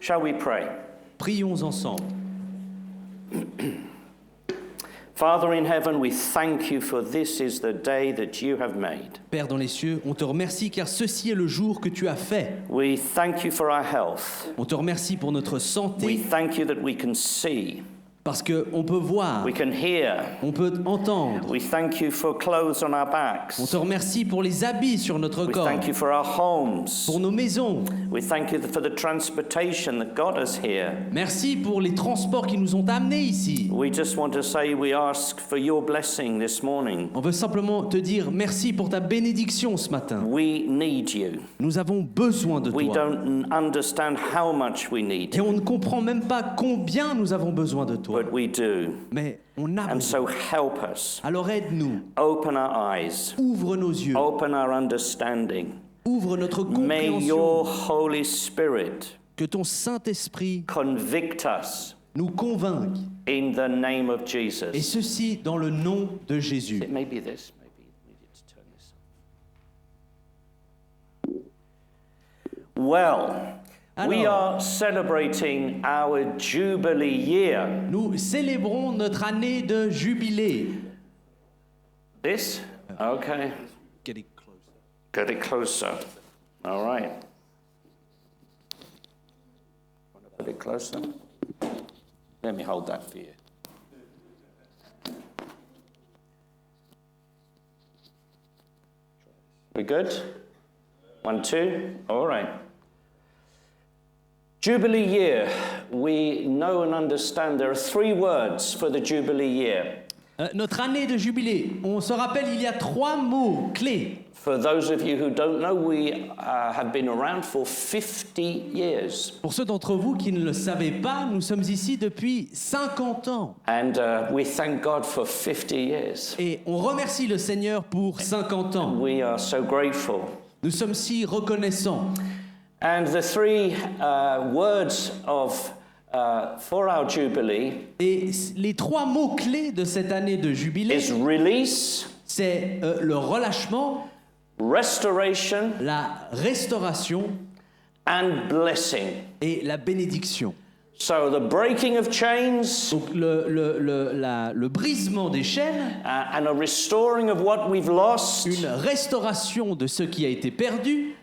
Shall we pray? Prions ensemble. Father in heaven, we thank you for this is the day that you have made. Père dans les cieux, on te remercie car ceci est le jour que tu as fait. We thank you for our health. On te remercie pour notre We santé thank you that we can see, parce qu'on peut voir, we can hear. on peut entendre. We thank you for clothes on our On backs. te remercie pour les habits sur notre We corps, thank you for our homes. pour nos maisons. We thank you for the transportation that got us here. Merci pour les transports qui nous ont amenés ici. We just want to say we ask for your blessing this morning. On veut simplement te dire merci pour ta bénédiction ce matin. We need you. Nous avons besoin de We toi. don't understand how much we need Et you, on ne comprend même pas combien nous avons besoin de toi. but we do. Mais on a And besoin. so help us. Alors aide-nous. Open our eyes. Ouvre nos yeux. Open our understanding. Ouvre notre May compréhension. your Holy Spirit Que ton Saint-Esprit convict us nous convainque. in the name of Et Jesus. ceci dans le nom de Jésus. It may be this. Maybe we need to turn this up. Well, we are celebrating our Jubilee year. Nous célébrons notre année de jubilé. This? Okay. Get it closer. All right. Want to put it closer? Let me hold that for you. We good? 1, 2. All right. Jubilee year. We know and understand there are 3 words for the Jubilee year. Notre année de jubilé, on se rappelle, il y a 3 mots clés. For those of you who don't know, we have been around for 50 years. Pour ceux d'entre vous qui ne le savaient pas, nous sommes ici depuis 50 ans. And we thank God for 50 years. Et on remercie le Seigneur pour 50 ans. We are so grateful. Nous sommes si reconnaissants. And the 3 words of for our Jubilee Et les 3 mots clés de cette année de jubilé, is release, c'est le relâchement, restoration, la restauration and blessing. et la bénédiction. So the breaking of chains Donc le brisement des chaînes, and a restoring of what we've lost, une restauration de ce qui a été perdu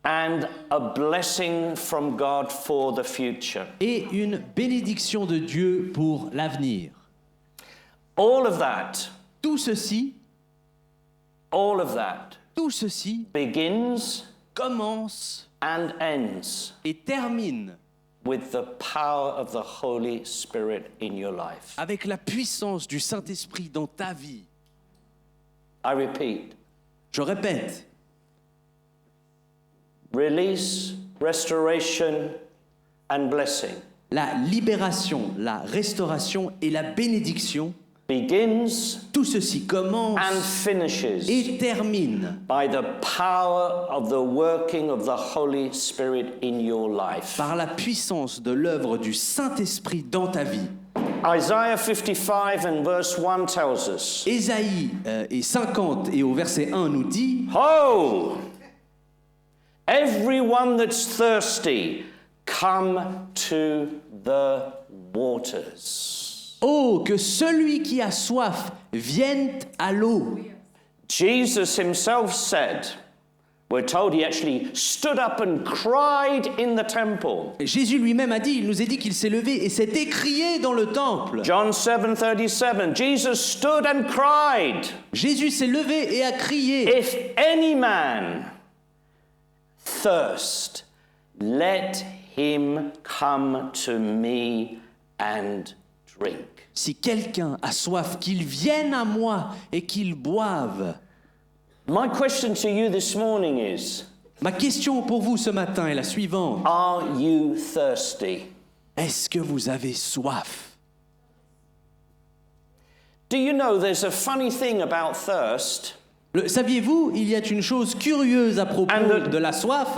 and a blessing from God for the future. et une bénédiction de Dieu pour l'avenir. All of that, Tout ceci begins commence and ends et termine with the power of the Holy Spirit in your life. avec la puissance du Saint-Esprit dans ta vie. I repeat, Je répète, release, restoration, and blessing la libération, la restauration et la bénédiction, begins tout ceci commence and finishes et termine by the power of the working of the Holy Spirit in your life. par la puissance de l'œuvre du Saint-Esprit dans ta vie. Isaiah 55 and verse 1 tells us, Ésaïe 50 et au verset 1 nous dit: Ho! Everyone that's thirsty, come to the waters. Oh, que celui qui a soif vienne à l'eau. Jesus himself said, we're told he actually stood up and cried in the temple. Jésus lui-même a dit, il nous a dit qu'il s'est levé et s'est écrié dans le temple. John 7:37, Jesus stood and cried, Jésus s'est levé et a crié: if any man thirst, let him come to me and drink. Si quelqu'un a soif, qu'il vienne à moi et qu'il boive. My question to you this morning is, Ma question pour vous ce matin est la suivante. are you thirsty? Est-ce que vous avez soif? Do you know there's a funny thing about thirst? Saviez-vous, il y a une chose curieuse à propos de la soif.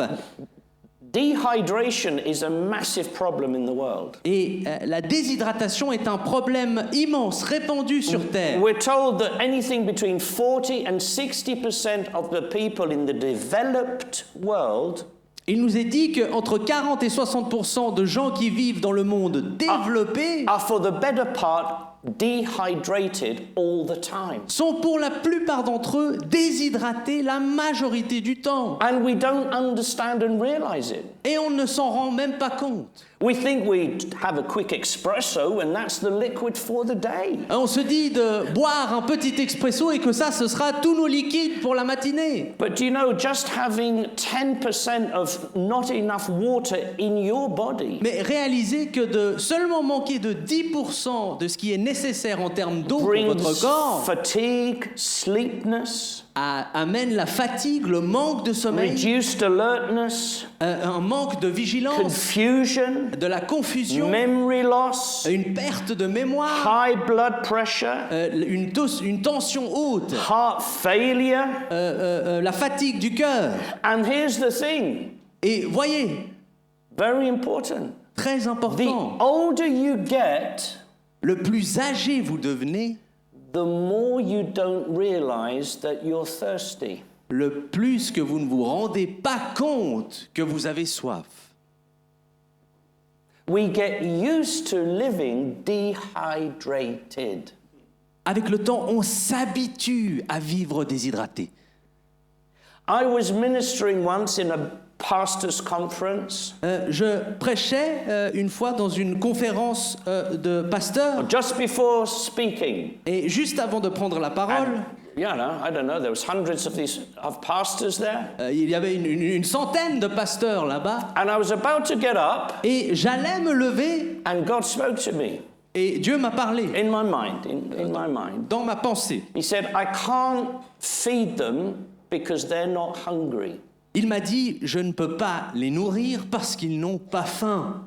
Dehydration is a massive problem in the world. Et la déshydratation est un problème immense, répandu sur Terre. We're told that anything between 40 and 60% of the people in the developed world Il nous est dit qu'entre 40 et 60% de gens qui vivent dans le monde développé are for the better part dehydrated all the time. sont pour la plupart d'entre eux déshydratés la majorité du temps. And we don't understand and realize it. Et on ne s'en rend même pas compte. We think we have a quick espresso and that's the liquid for the day. On se dit de boire un petit expresso et que ça, ce sera tous nos liquides pour la matinée. But do you know, just having 10% of not enough water in your body Mais réalisez que de seulement manquer de 10% de ce qui est nécessaire en termes d'eau pour brings votre corps fatigue, sleepiness, amène la fatigue, le manque de sommeil, reduced alertness, un manque de vigilance, confusion, de la confusion, memory loss, une perte de mémoire, high blood pressure, une tension haute, heart failure. la fatigue du cœur. And here's the thing, Et voyez, very important. très The important, older you get, le plus âgé vous devenez, the more you don't realize that you're thirsty. le plus que vous ne vous rendez pas compte que vous avez soif. We get used to living dehydrated. Avec le temps, on s'habitue à vivre déshydraté. I was ministering once in a pastor's conference. Je prêchais une fois dans une conférence de pasteurs Just before speaking, et juste avant de prendre la parole, yeah, no, I don't know, there was hundreds of pastors there. il y avait une centaine de pasteurs là-bas And I was about to get up et j'allais me lever and God spoke to me et Dieu m'a parlé in my mind, in my mind. dans ma pensée. He said, I can't feed them because they're not hungry. Il m'a dit, je ne peux pas les nourrir parce qu'ils n'ont pas faim.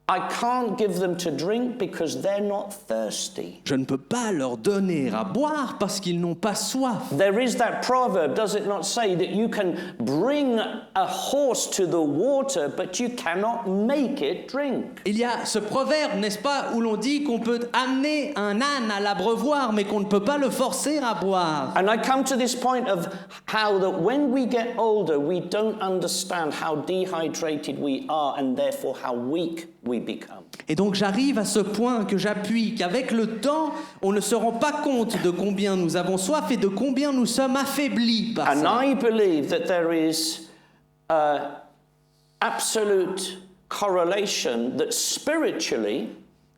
I can't give them to drink because they're not thirsty. Je ne peux pas leur donner à boire parce qu'ils n'ont pas soif. There is that proverb, does it not say, that you can bring a horse to the water, but you cannot make it drink. Il y a ce proverbe, n'est-ce pas, où l'on dit qu'on peut amener un âne à l'abreuvoir, mais qu'on ne peut pas le forcer à boire. And I come to this point of how that when we get older, we don't understand how dehydrated we are and therefore how weak we become. Et donc j'arrive à ce point que j'appuie qu'avec le temps, on ne se rend pas compte de combien nous avons soif et de combien nous sommes affaiblis par And ça. I believe that there is absolute correlation that spiritually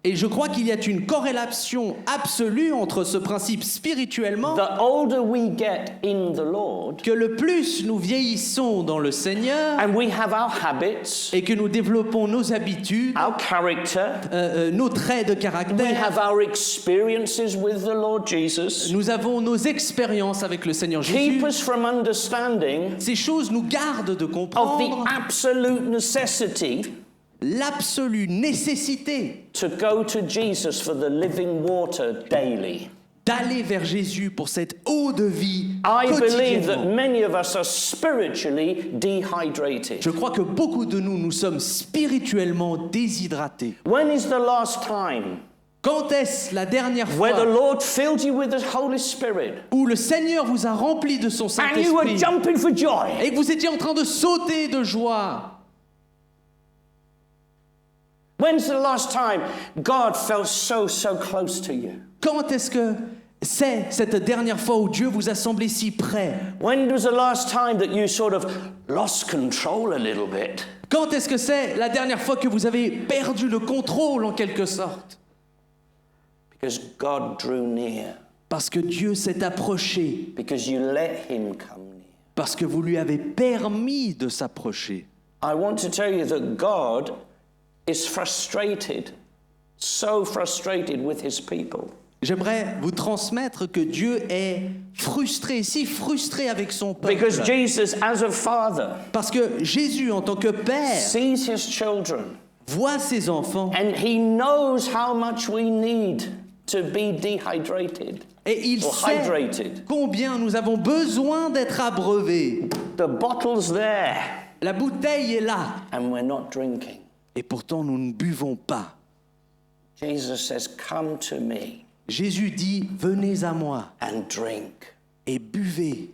Et je crois qu'il y a une corrélation absolue entre ce principe spirituellement, the older we get in the Lord que le plus nous vieillissons dans le Seigneur and we have our habits, et que nous développons nos habitudes, our character, nos traits de we caractère, have our experiences with the Lord Jesus, nous avons nos expériences avec le Seigneur keep Jésus. us from understanding Ces choses nous gardent de of the comprendre absolute necessity l'absolue nécessité to go to Jesus for the living water daily. d'aller vers Jésus pour cette eau de vie I believe that quotidiennement. many of us are spiritually dehydrated. Je crois que beaucoup de nous sommes spirituellement déshydratés. When is the last time Quand est-ce la dernière where the fois Lord filled you with the Holy Spirit où le Seigneur vous a rempli de son and you were Saint-Esprit jumping for joy? et que vous étiez en train de sauter de joie? When's the last time God felt so close to you? Quand est-ce que c'est cette dernière fois où Dieu vous a semblé si près? When was the last time that you sort of lost control a little bit? Quand est-ce que c'est la dernière fois que vous avez perdu le contrôle en quelque sorte? Because God drew near. Parce que Dieu s'est approché, Because you let Him come near. parce que vous lui avez permis de s'approcher. I want to tell you that God is frustrated, so frustrated with His people. J'aimerais vous transmettre que Dieu est frustré, si frustré avec son peuple. Because Jesus, as a father, Parce que Jésus, en tant que Père, sees His children voit ses enfants and He knows how much we need to be dehydrated et il or sait hydrated. combien nous avons besoin d'être abreuvés. The bottle's there La bouteille est là and we're not drinking. et pourtant nous ne buvons pas. Jesus says, come to me Jésus dit, venez à moi and drink. et buvez.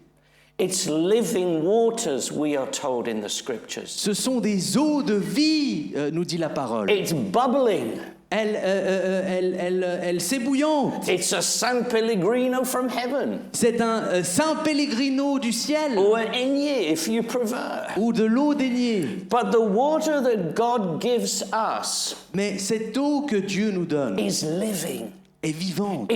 It's living waters, we are told in the scriptures. Ce sont des eaux de vie, nous dit la parole. It's bubbling. Elle s'ébouillante. It's a San Pellegrino from heaven. C'est un Saint Pellegrino du ciel Or an Enye, if you prefer. ou de l'eau daignée. But the water that God gives us Mais cette eau que Dieu nous donne is living. est vivante.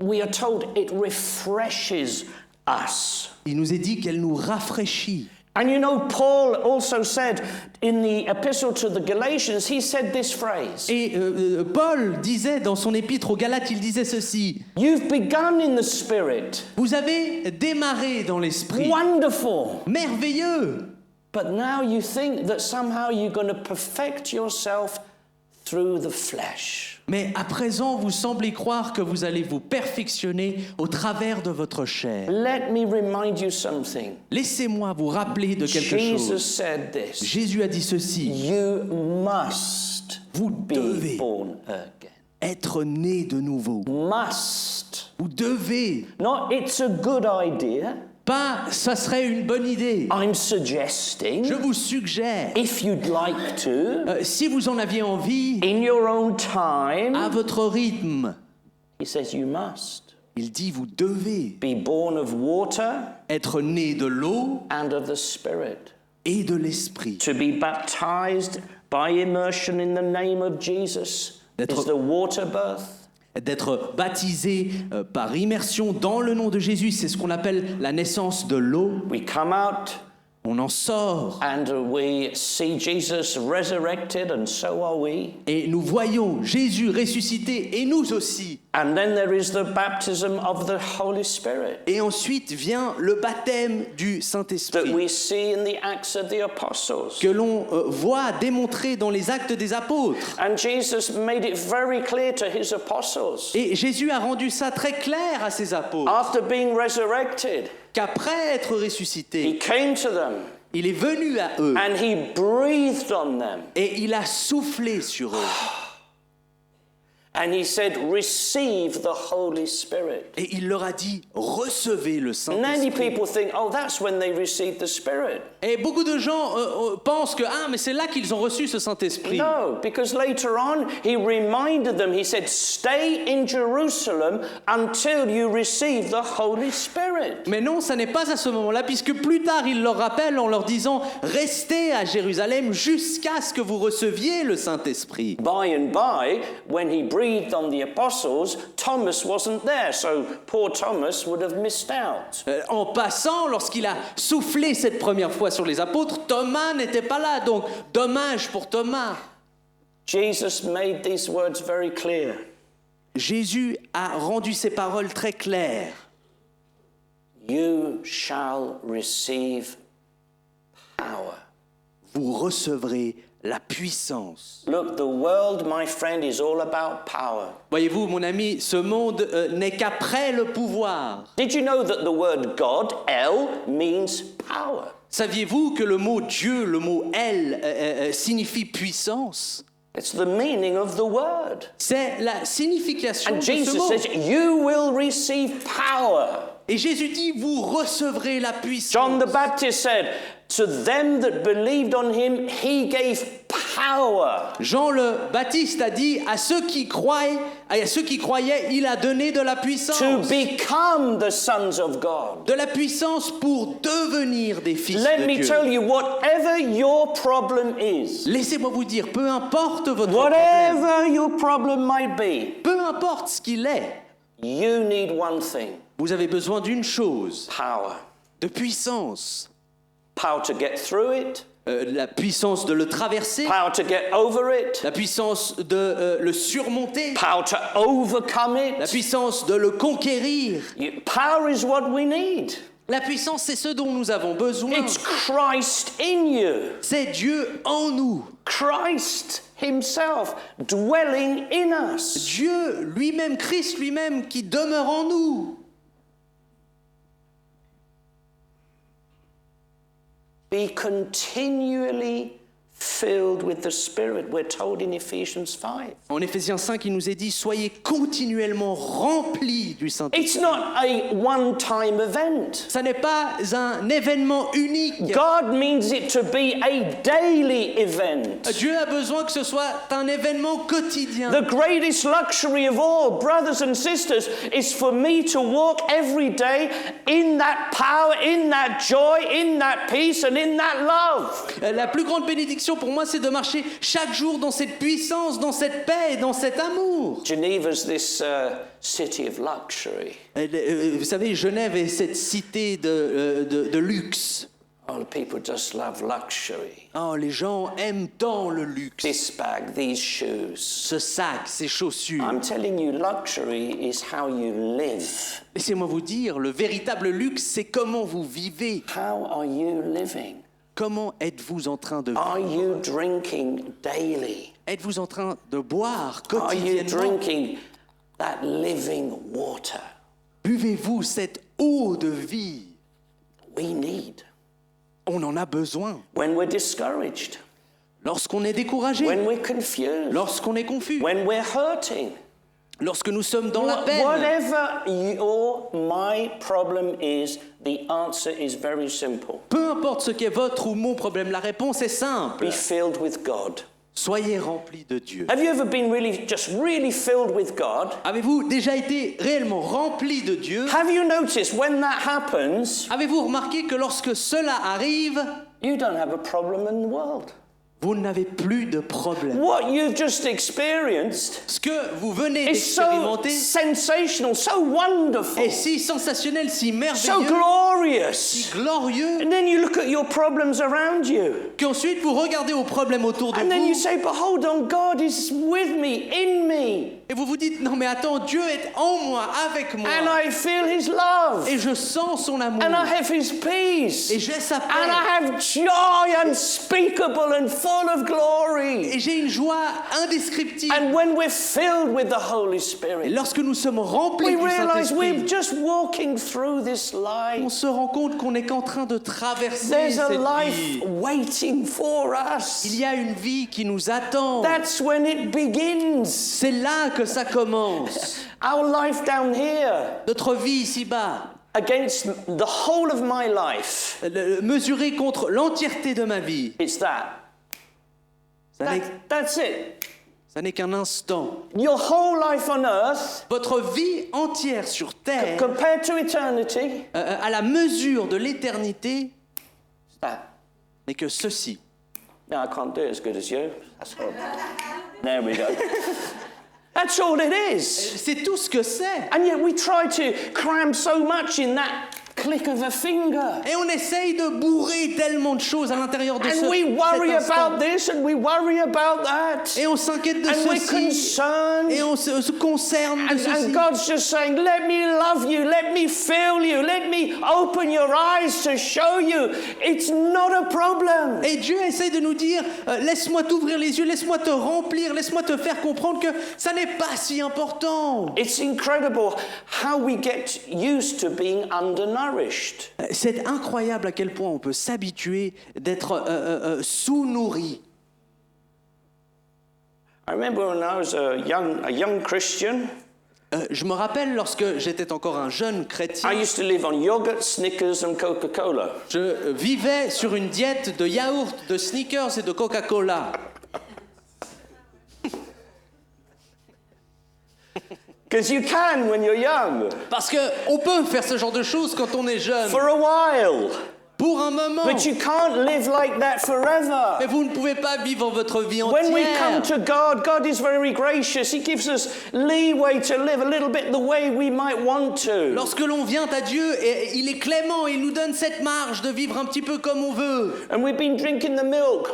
We are told it refreshes us. Il nous est dit qu'elle nous rafraîchit. And you know, Paul also said in the epistle to the Galatians, he said this phrase. Et Paul disait dans son épître aux Galates, il disait ceci. You've begun in the Spirit. Vous avez démarré dans l'esprit. Wonderful. Merveilleux. But now you think that somehow you're going to perfect yourself through the flesh. Mais à présent, vous semblez croire que vous allez vous perfectionner au travers de votre chair. Let me remind you something. Laissez-moi vous rappeler de quelque Jesus chose. said this. Jésus a dit ceci. You must Vous devez be born again. être né de nouveau. Must. Vous devez. Not it's a good idea. Pas, ça serait une bonne idée. I'm suggesting, Je vous suggère, if you'd like to, si vous en aviez envie, in your own time, à votre rythme, he says you must il dit vous devez be born of water être né de l'eau and of the Spirit. et de l'esprit. To be baptized by immersion in the name of Jesus is the water birth. D'être baptisé par immersion dans le nom de Jésus, c'est ce qu'on appelle la naissance de l'eau. We come out On en sort and we see Jesus resurrected, and so are we. et nous voyons Jésus ressuscité et nous aussi. And then there is the baptism of the Holy Spirit Et ensuite vient le baptême du that Saint-Esprit we see in the Acts of the Apostles. que l'on voit démontré dans les actes des apôtres. And Jesus made it very clear to his apostles. Et Jésus a rendu ça très clair à ses apôtres After being resurrected, qu'après être he ressuscité, came to them il est venu à eux and he breathed on them. et il a soufflé sur eux. And he said, receive the Holy Spirit. Et il leur a dit, recevez le Many Saint-Esprit. people think, oh, that's when they received the Spirit. Et beaucoup de gens pensent que, mais c'est là qu'ils ont reçu ce Saint-Esprit. No, because later on, he reminded them, he said, stay in Jerusalem until you receive the Holy Spirit. Mais non, ça n'est pas à ce moment-là, puisque plus tard, il leur rappelle en leur disant, restez à Jérusalem jusqu'à ce que vous receviez le Saint-Esprit. By and by, when he breathed on the apostles, Thomas wasn't there, so poor Thomas would have missed out. En passant, lorsqu'il a soufflé cette première fois sur les apôtres, Thomas n'était pas là, donc dommage pour Thomas. Jesus made these words very clear. Jésus a rendu ces paroles très claires. You shall receive power. Vous recevrez la puissance. Look, the world, my friend, is all about power. Voyez-vous, mon ami, ce monde n'est qu'après le pouvoir. Did you know that the word God, El, means power? Saviez-vous que le mot Dieu, le mot El, signifie puissance? It's the meaning of the word. C'est la signification And de ce Jesus mot. says, you will receive power. Et Jésus dit, vous recevrez la puissance. John the Baptist said, to them that believed on him, he gave power. Jean le Baptiste a dit, à ceux qui croyaient, il a donné de la puissance. To become the sons of God. De la puissance pour devenir des fils Let de me Dieu. tell you, whatever your problem is, Laissez-moi vous dire, peu importe votre problème, whatever your problem might be, peu importe ce qu'il est, you need one thing, vous avez besoin d'une chose, power. de puissance. Power to get through it, La puissance de le traverser, power to get over it, la puissance de le surmonter, power to overcome la it. puissance de le conquérir. Power is what we need. La puissance, c'est ce dont nous avons besoin. It's Christ in you. C'est Dieu en nous. Christ himself dwelling in us. Dieu lui-même, Christ lui-même qui demeure en nous. Be continually filled with the Spirit, we're told in Ephesians 5. En Éphésiens 5, il nous est dit, soyez continuellement remplis du Saint-Esprit. It's not a one-time event. Ça n'est pas un événement unique. God means it to be a daily event. Dieu a besoin que ce soit un événement quotidien. The greatest luxury of all, brothers and sisters, is for me to walk every day in that power, in that joy, in that peace, and in that love. La plus grande bénédiction pour moi, c'est de marcher chaque jour dans cette puissance, dans cette paix et dans cet amour. Geneva's this city of luxury. Vous savez, Genève est cette cité de luxe. Oh, the people just love luxury. Oh, les gens aiment tant le luxe. This bag, these shoes. Ce sac, ces chaussures. I'm telling you, luxury is how you live. Laissez-moi vous dire, le véritable luxe, c'est comment vous vivez. How are you living? Comment êtes-vous en train de Are vivre? you drinking daily? Êtes-vous en train de boire Are you quotidiennement? drinking that living water Buvez-vous cette eau de vie? we need On en a besoin. when we're discouraged, Lorsqu'on est découragé, when we're confused, lorsqu'on est confus, when we're hurting? lorsque nous sommes dans la peine. Whatever my problem is, the answer is very simple. Peu importe ce qu'est votre ou mon problème, la réponse est simple. Be filled with God. Soyez remplis de Dieu. Have you ever been really filled with God? Avez-vous déjà été réellement remplis de Dieu? Have you noticed when that happens, Avez-vous remarqué que lorsque cela arrive, you don't have a problem in the world? vous n'avez plus de problème? What you've just experienced Ce que vous venez is so d'expérimenter sensational, so wonderful, est si sensationnel, si so merveilleux, glorious. si glorieux, And then you look at your problems around you. qu'ensuite vous regardez aux problèmes autour de And then you vous say, but hold on, God is with me, in me. et vous vous dites, non mais attends, Dieu est en moi, avec moi, And I feel His love. et je sens son amour, And I have His peace. et j'ai sa And paix, I have joy unspeakable and full of glory. et j'ai une joie indescriptible. And when we're filled with the Holy Et Spirit, lorsque nous sommes remplis we du realize we're Saint-Esprit, just walking through this on life. se rend compte qu'on n'est qu'en train de traverser There's a cette life vie. waiting for us. Il y a une vie qui nous attend. That's when it begins. C'est là que ça commence. Our life down here Notre vie ici-bas, against the whole of my life. mesurée contre l'entièreté de ma vie, It's that. That's it. ça n'est qu'un instant. Your whole life on earth, Votre vie entière sur terre, compared to eternity, à la mesure de l'éternité, it's that. n'est que ceci. No, I can't do it as good as you. That's all. There we go. That's all it is. C'est tout ce que c'est. And yet we try to cram so much in that click of a finger. Et on essaye de bourrer tellement de choses à l'intérieur de And we worry cet instant. about this and we worry about that. Et on s'inquiète de And we're ceci. concerned. Et on se concerne de ceci. And God's just saying, let me love you, let me fill you, let me open your eyes to show you it's not a problem. Et Dieu essaye de nous dire, laisse-moi t'ouvrir les yeux, laisse-moi te remplir, laisse-moi te faire comprendre que ça n'est pas si important. It's incredible how we get used to being undernourished. C'est incroyable à quel point on peut s'habituer d'être sous-nourri. I remember when I was a young Christian, Je me rappelle lorsque j'étais encore un jeune I chrétien, used to live on yogurt, Snickers and Coca-Cola. je vivais sur une diète de yaourt, de Snickers et de Coca-Cola. Because you can when you're young. Parce qu'on peut faire ce genre de choses quand on est jeune, For a while. pour un moment. But you can't live like that forever. Mais vous ne pouvez pas vivre votre vie When we come entière. to God, God is very gracious. He gives us leeway to live a little bit the way we might want to. Lorsque l'on vient à Dieu, il est clément, il nous donne cette marge de vivre un petit peu comme on veut. And we've been drinking the milk.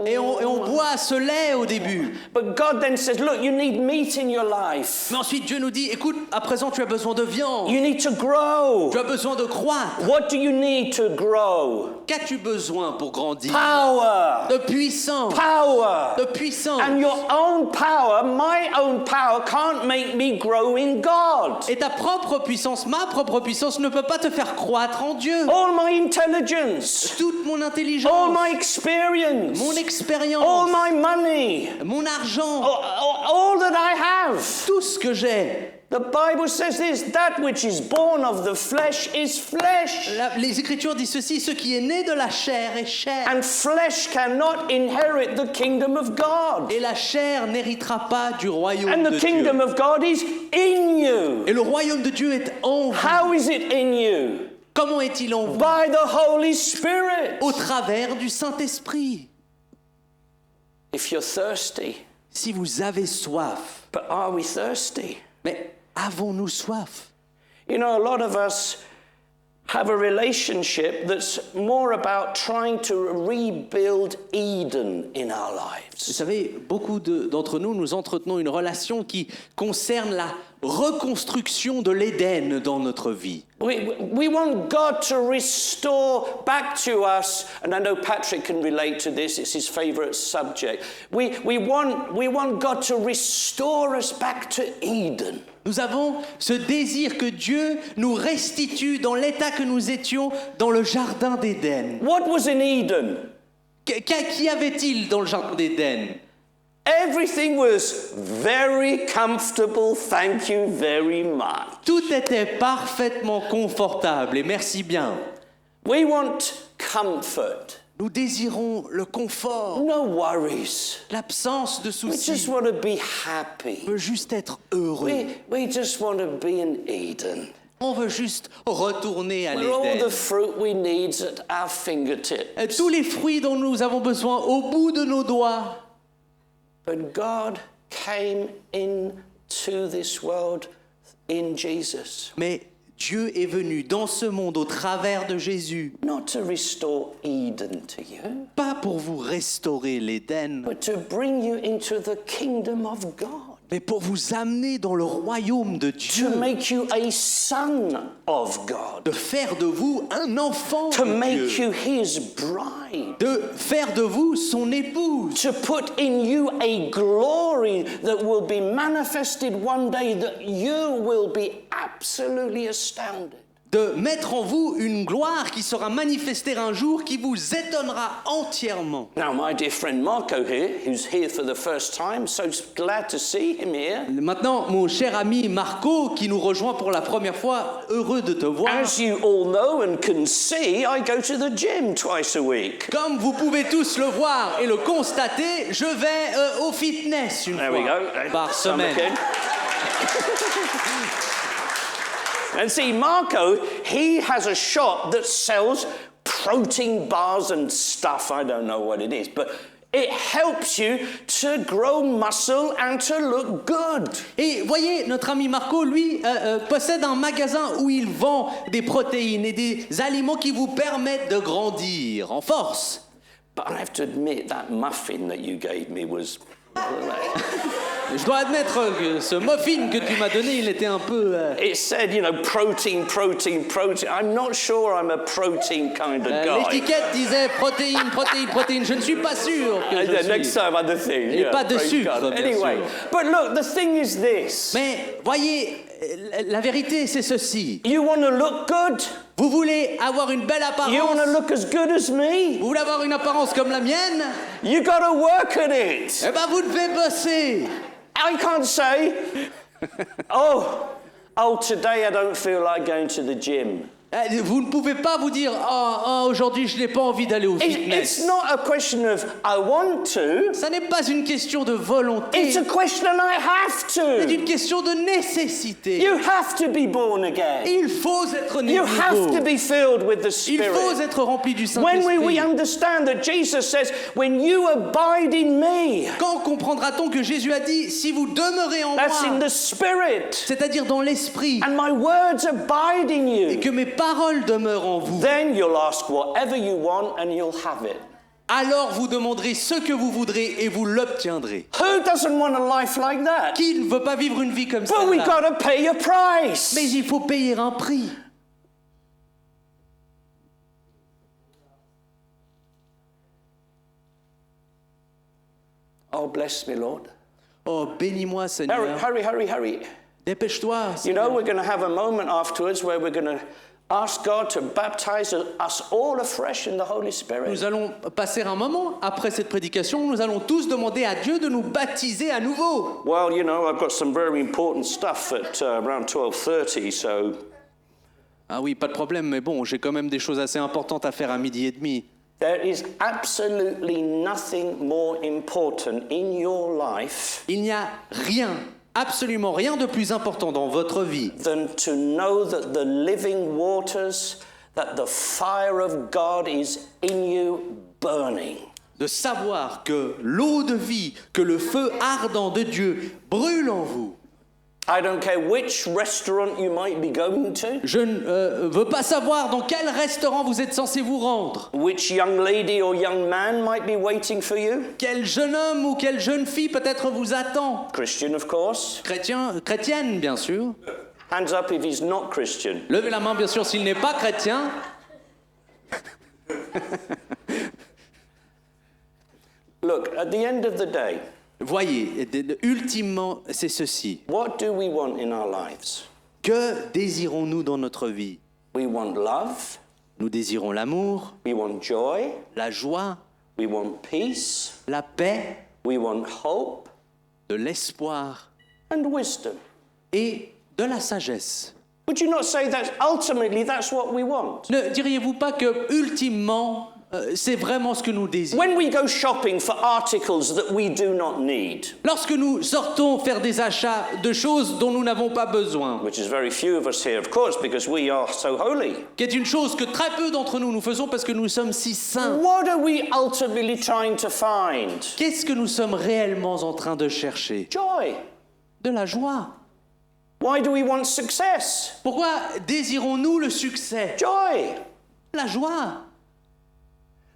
Et on boit ce lait au début. But God then says, look, you need meat in your life. Mais ensuite Dieu nous dit, écoute, à présent tu as besoin de viande. You need to grow. Tu as besoin de croître. What do you need to grow? grow? Qu'as-tu besoin pour grandir? Power. De puissance. Power. De puissance. And your own power, my own power, can't make me grow in God. Et ta propre puissance, ma propre puissance ne peut pas te faire croître en Dieu. All my intelligence, Toute mon intelligence, all my experience, mon expérience, all my money, mon argent, all that I have. tout ce que j'ai. The Bible says this, that which is born of the flesh is flesh. Les Écritures disent ceci, ce qui est né de la chair est chair. And flesh cannot inherit the kingdom of God. Et la chair n'héritera pas du royaume And de the kingdom Dieu. of God is in you. Et le royaume de Dieu est en vous. How is it in you? Comment est-il en vous? By the Holy Spirit. Au travers du Saint-Esprit. If you're thirsty, Si vous avez soif, but are we thirsty? mais avons-nous soif? You know, a lot of us have a relationship that's more about trying to rebuild Eden in our Vous lives. savez, beaucoup d'entre nous, nous entretenons une relation qui concerne la reconstruction de l'Éden dans notre vie. We want God to restore back to us, and I know Patrick can relate to this, it's his favorite subject. We want God to restore us back to Eden. Nous avons ce désir que Dieu nous restitue dans l'état que nous étions dans le jardin d'Éden. What was in Eden? Qu'y avait-il dans le jardin d'Éden? Everything was very comfortable, thank you very much. Tout était parfaitement confortable et merci bien. We want comfort, Nous désirons le confort, no worries. l'absence de We soucis. just want to be happy. On veut juste être heureux. We just want to be in Eden, On veut juste retourner à where all l'Éden. the fruit we need at our fingertips. Tous les fruits dont nous avons besoin au bout de nos doigts. But God came into this world in Jesus, Mais Dieu est venu dans ce monde au travers de Jésus, not to restore Eden to you, pas pour vous restaurer l'Éden, but to bring you into the kingdom of God, mais pour vous amener dans le royaume de Dieu, to make you a son of God, de faire de vous un enfant to de make Dieu, you his bride, de faire de vous son épouse, to put in you a glory that will be manifested one day, that you will be absolutely astounded. de mettre en vous une gloire qui sera manifestée un jour, qui vous étonnera entièrement. Now, my dear friend Marco here, who's here for the first time, so glad to see him here. Maintenant, mon cher ami Marco, qui nous rejoint pour la première fois, heureux de te voir. As you all know and can see, I go to the gym twice a week. Comme vous pouvez tous le voir et le constater, je vais au fitness une There we fois go. par Summer semaine. kid. And see, Marco, he has a shop that sells protein bars and stuff. I don't know what it is, but it helps you to grow muscle and to look good. Et voyez, notre ami Marco, lui, possède un magasin où il vend des protéines et des aliments qui vous permettent de grandir en force. But I have to admit, that muffin that you gave me was... Je dois admettre que ce muffin que tu m'as donné, il était un peu... It said, you know, protein. I'm not sure I'm a protein kind of guy. L'étiquette disait protéines, protéines, protéines. Je ne suis pas sûr que And then je next suis. time, other things. Et pas de praise sucre, God. bien Anyway, sûr. but look, the thing is this. Mais voyez, la vérité, c'est ceci. You want to look good? Vous voulez avoir une belle You want to apparence? look as good as me? Vous voulez avoir une apparence comme la mienne? You got to work at it. Eh ben, vous devez bosser. I can't say, oh, today I don't feel like going to the gym. Vous ne pouvez pas vous dire aujourd'hui je n'ai pas envie d'aller au It's fitness. not a question of I want to. Ça n'est pas une question de volonté, It's a question I have c'est to. une question de nécessité. You have to be born again. Il faut être né You de have nouveau. to be filled with the Il faut Spirit. être rempli du When we Saint-Esprit. understand that Jesus says, when you abide in me, Quand comprendra-t-on que Jésus a dit si vous demeurez en that's in moi, the Spirit, c'est-à-dire dans l'esprit, and my words abide in et you, que mes paroles demeurent en vous, then you'll ask whatever you want and you'll have it. alors vous demanderez ce que vous voudrez et vous l'obtiendrez. Who doesn't want a life like that? Qui ne veut pas vivre une vie comme But we ça? got to pay a price. Mais il faut payer un prix. Oh, bless me, Lord. Oh, bénis-moi, Hurry, Seigneur. hurry, hurry, hurry. Dépêche-toi. You Seigneur. know, we're going to have a moment afterwards where we're going to ask God to baptize us all afresh in the Holy Spirit. Nous allons passer un moment après cette prédication. Nous allons tous demander à Dieu de nous baptiser à nouveau. Well, you know, I've got some very important stuff at around 12:30, so Ah oui, pas de problème, mais bon, j'ai quand même des choses assez importantes à faire à 12h30. there is absolutely nothing more important in your life Il n'y a rien, absolument rien de plus important dans votre vie than to know that the living waters, that the fire of God is in you burning. de savoir que l'eau de vie, que le feu ardent de Dieu brûle en vous. I don't care which restaurant you might be going to, Je ne veux pas savoir dans quel restaurant vous êtes censé vous rendre. which young lady or young man might be waiting for you. Quel jeune homme ou quelle jeune fille peut-être vous attend. Christian, of course. Chrétienne, bien sûr. Hands up if he's not Christian. Levez la main, bien sûr, s'il n'est pas chrétien. Look, at the end of the day, Voyez, ultimement, c'est ceci. what do we want in our lives? Que désirons-nous dans notre vie? We want love, Nous désirons l'amour, we want joy, la joie, we want peace, la paix, we want hope, de l'espoir and wisdom. et de la sagesse. Would you not say that ultimately that's what we want? Ne diriez-vous pas que, ultimement, c'est vraiment ce que nous désirons? When we go shopping for articles that we do not need, Lorsque nous sortons faire des achats de choses dont nous n'avons pas besoin, which is very few of us here, of course, because we are so holy, qui est une chose que très peu d'entre nous faisons parce que nous sommes si saints, what are we ultimately trying to find? qu'est-ce que nous sommes réellement en train de chercher? Joy. De la joie. Why do we want success? Pourquoi désirons-nous le succès? Joy. La joie.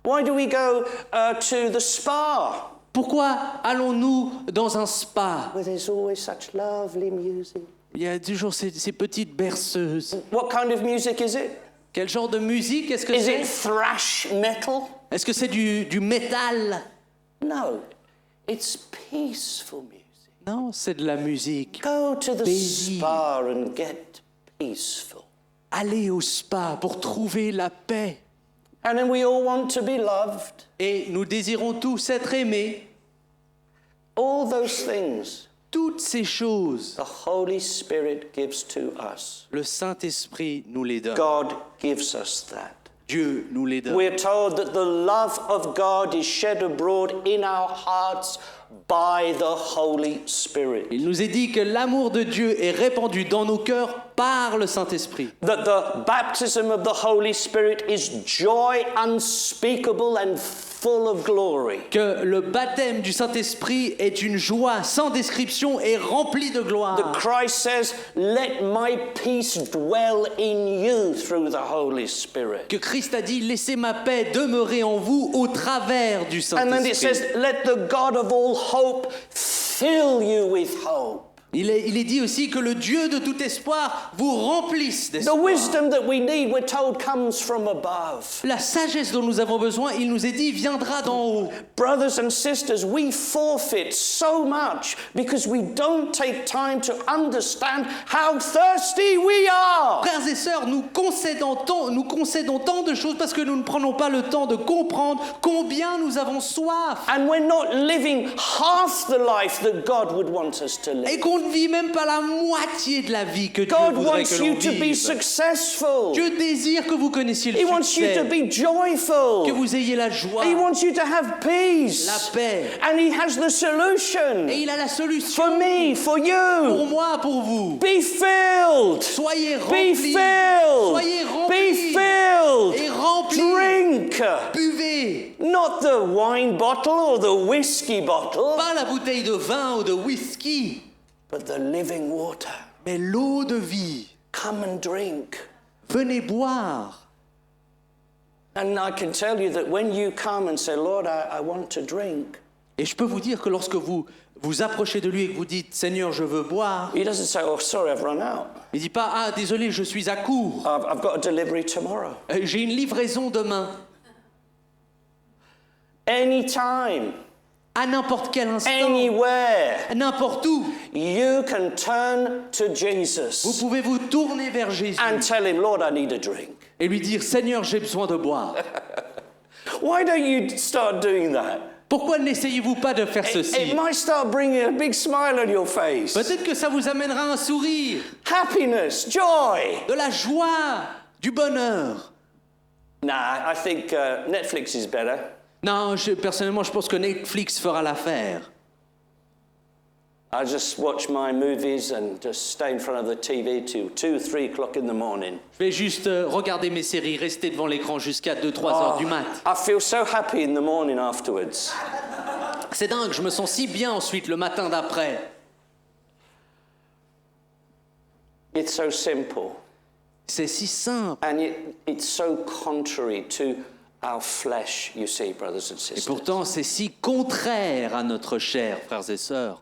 Why do we go to the spa? Pourquoi allons-nous dans un spa? Where there's always such lovely music. Il y a toujours ces petites berceuses. What kind of music is it? Quel genre de musique est-ce que Is c'est? it thrash metal? Est-ce que c'est du métal? No, it's peaceful music. Non, c'est de la musique. Go to the Paisible. spa and get peaceful. Allez au spa pour trouver la paix. And then we all want to be loved. Et nous désirons tous être aimés. All those things Toutes ces choses, the Holy Spirit gives to us. le Saint-Esprit nous les donne. God gives us that. Dieu nous les donne. We're told that the love of God is shed abroad in our hearts by the Holy Spirit. Il nous est dit que l'amour de Dieu est répandu dans nos cœurs par le Saint-Esprit. That the baptism of the Holy Spirit is joy unspeakable and full of glory. Que le baptême du Saint-Esprit est une joie sans description et remplie de That gloire. Christ says, let my peace dwell in you through the Holy Spirit. Que Christ a dit, laissez ma paix demeurer en vous au travers du And then it Saint-Esprit. says, let the God of all hope fill you with hope. Il est dit aussi que le Dieu de tout espoir vous remplisse The d'espoir. wisdom that we need, we're told, comes from above. La sagesse dont nous avons besoin, il nous est dit, viendra d'en haut. Brothers and sisters, we forfeit so much because we don't take time to understand how thirsty we are. Frères et sœurs, nous concédons tant de choses parce que nous ne prenons pas le temps de comprendre combien nous avons soif. And we're not living half the life that God would want us to Et live. qu'on ne vit même pas la moitié de la vie que Dieu God voudrait wants que you l'on to be vive. successful. Dieu désire que vous connaissiez le He wants you succès, to be joyful. que vous ayez la joie, He wants you to have peace. la paix. And He has the solution Et il a la solution for me, for pour you. moi, pour vous. Be filled. Soyez Be remplis. filled. Soyez Be remplis. filled. Et remplis. Drink. Buvez. Not the wine bottle or the whiskey bottle, Pas la bouteille de vin ou de whisky, but the living water. mais l'eau de vie. Come and drink. Venez boire. And I can tell you that when you come and say, Lord, I want to drink, Et je peux vous dire que lorsque vous vous approchez de lui et que vous dites, Seigneur, je veux boire, He doesn't say, oh, sorry, I've run out. il ne dit pas, ah, désolé, je suis à court. I've got a delivery tomorrow. J'ai une livraison demain. Anytime. à n'importe quel instant, anywhere, n'importe où, you can turn to vous Jesus pouvez vous tourner vers Jésus and tell him, Lord, I need a drink. et lui dire, Seigneur, j'ai besoin de boire. Why don't you start doing that? Pourquoi n'essayez-vous pas de faire It ceci? might start bringing a big smile on your face. Peut-être que ça vous amènera un sourire, Happiness, joy. de la joie, du bonheur. Nah, I think Netflix is better. Non, personnellement, je pense que Netflix fera l'affaire. I just watch my movies and just stay in front of the TV till 2, 3 o'clock in the morning. Je vais juste regarder mes séries, rester devant l'écran jusqu'à 2-3 heures du mat. I feel so happy in the morning afterwards. C'est dingue, je me sens si bien ensuite le matin d'après. It's so simple. C'est si simple. And it's so contrary to our flesh, you see, brothers and Et sisters. pourtant, c'est si contraire à notre chair, frères et sœurs.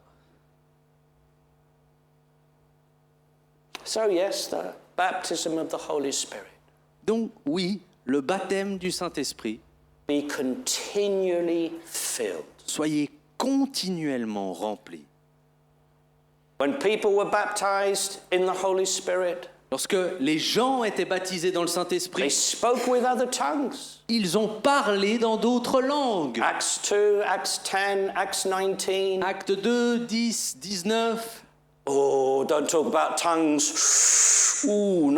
So yes, the baptism of the Holy Spirit. Donc oui, le baptême du Saint-Esprit, Be continually filled. soyez continuellement remplis. When people were baptized in the Holy Spirit, Lorsque les gens étaient baptisés dans le they Saint-Esprit, spoke with other tongues. ils ont parlé dans d'autres langues. Acts 2, Acts 10, Acts 19. Acte 2, 10, 19. Oh, don't talk about tongues. Ooh,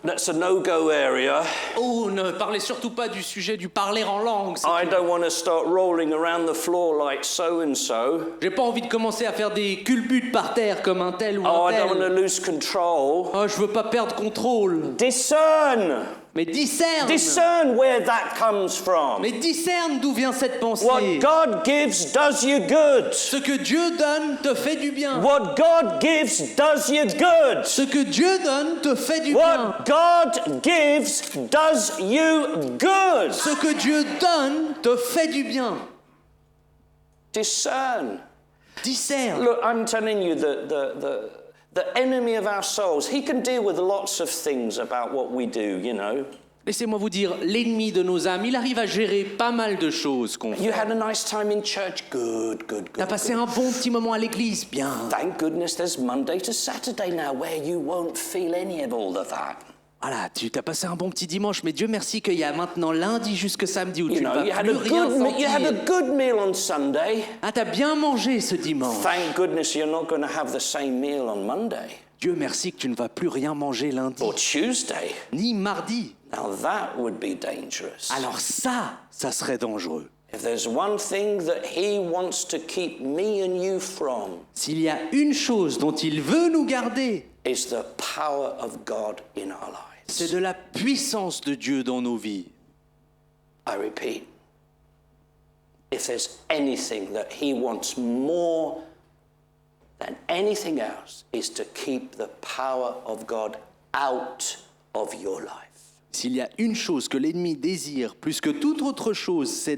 that's a no-go area. Oh, ne parlez surtout pas du sujet du parler en langue. I don't want to start rolling around the floor like so-and-so. J'ai pas envie de commencer à faire des culbutes par terre comme un tel ou Oh, un I don't want to tel. lose control. Oh, je veux pas perdre contrôle. Discern. Mais discerne. Discern where that comes from. Mais discerne d'où vient cette pensée. What God gives does you good. Ce que Dieu donne te fait du bien. What God gives does you good. Ce que Dieu donne te fait du bien. What God gives does you good. Ce que Dieu donne te fait du bien. Discern. Discerne. Look, I'm telling you, the enemy of our souls, he can deal with lots of things about what we do, you know. Laissez-moi vous dire, l'ennemi de nos âmes, il arrive à gérer pas mal de choses qu'on You fait. had a nice time in church? Good, good, T'as good. passé un bon petit moment à l'église, bien. Thank goodness there's Monday to Saturday now where you won't feel any of all of that. Voilà, tu t'as passé un bon petit dimanche, mais Dieu merci qu'il y a maintenant lundi jusque samedi où You tu ne know, vas plus rien you had a sentir. good meal on Sunday. Ah, t'as bien mangé ce dimanche. Thank goodness you're not going to have the same meal on Monday Dieu merci que tu ne vas plus rien manger lundi, or Tuesday. ni mardi. Now that would be dangerous. Alors ça serait dangereux. If there's one thing that he wants to keep me and you from, S'il y a une chose dont il veut nous garder, is the power of God in our lives. c'est de la puissance de Dieu dans nos vies. I repeat, if there's anything that he wants more than anything else, is to keep the power of God out of your life. S'il y a une chose que l'ennemi désire plus que toute autre chose, c'est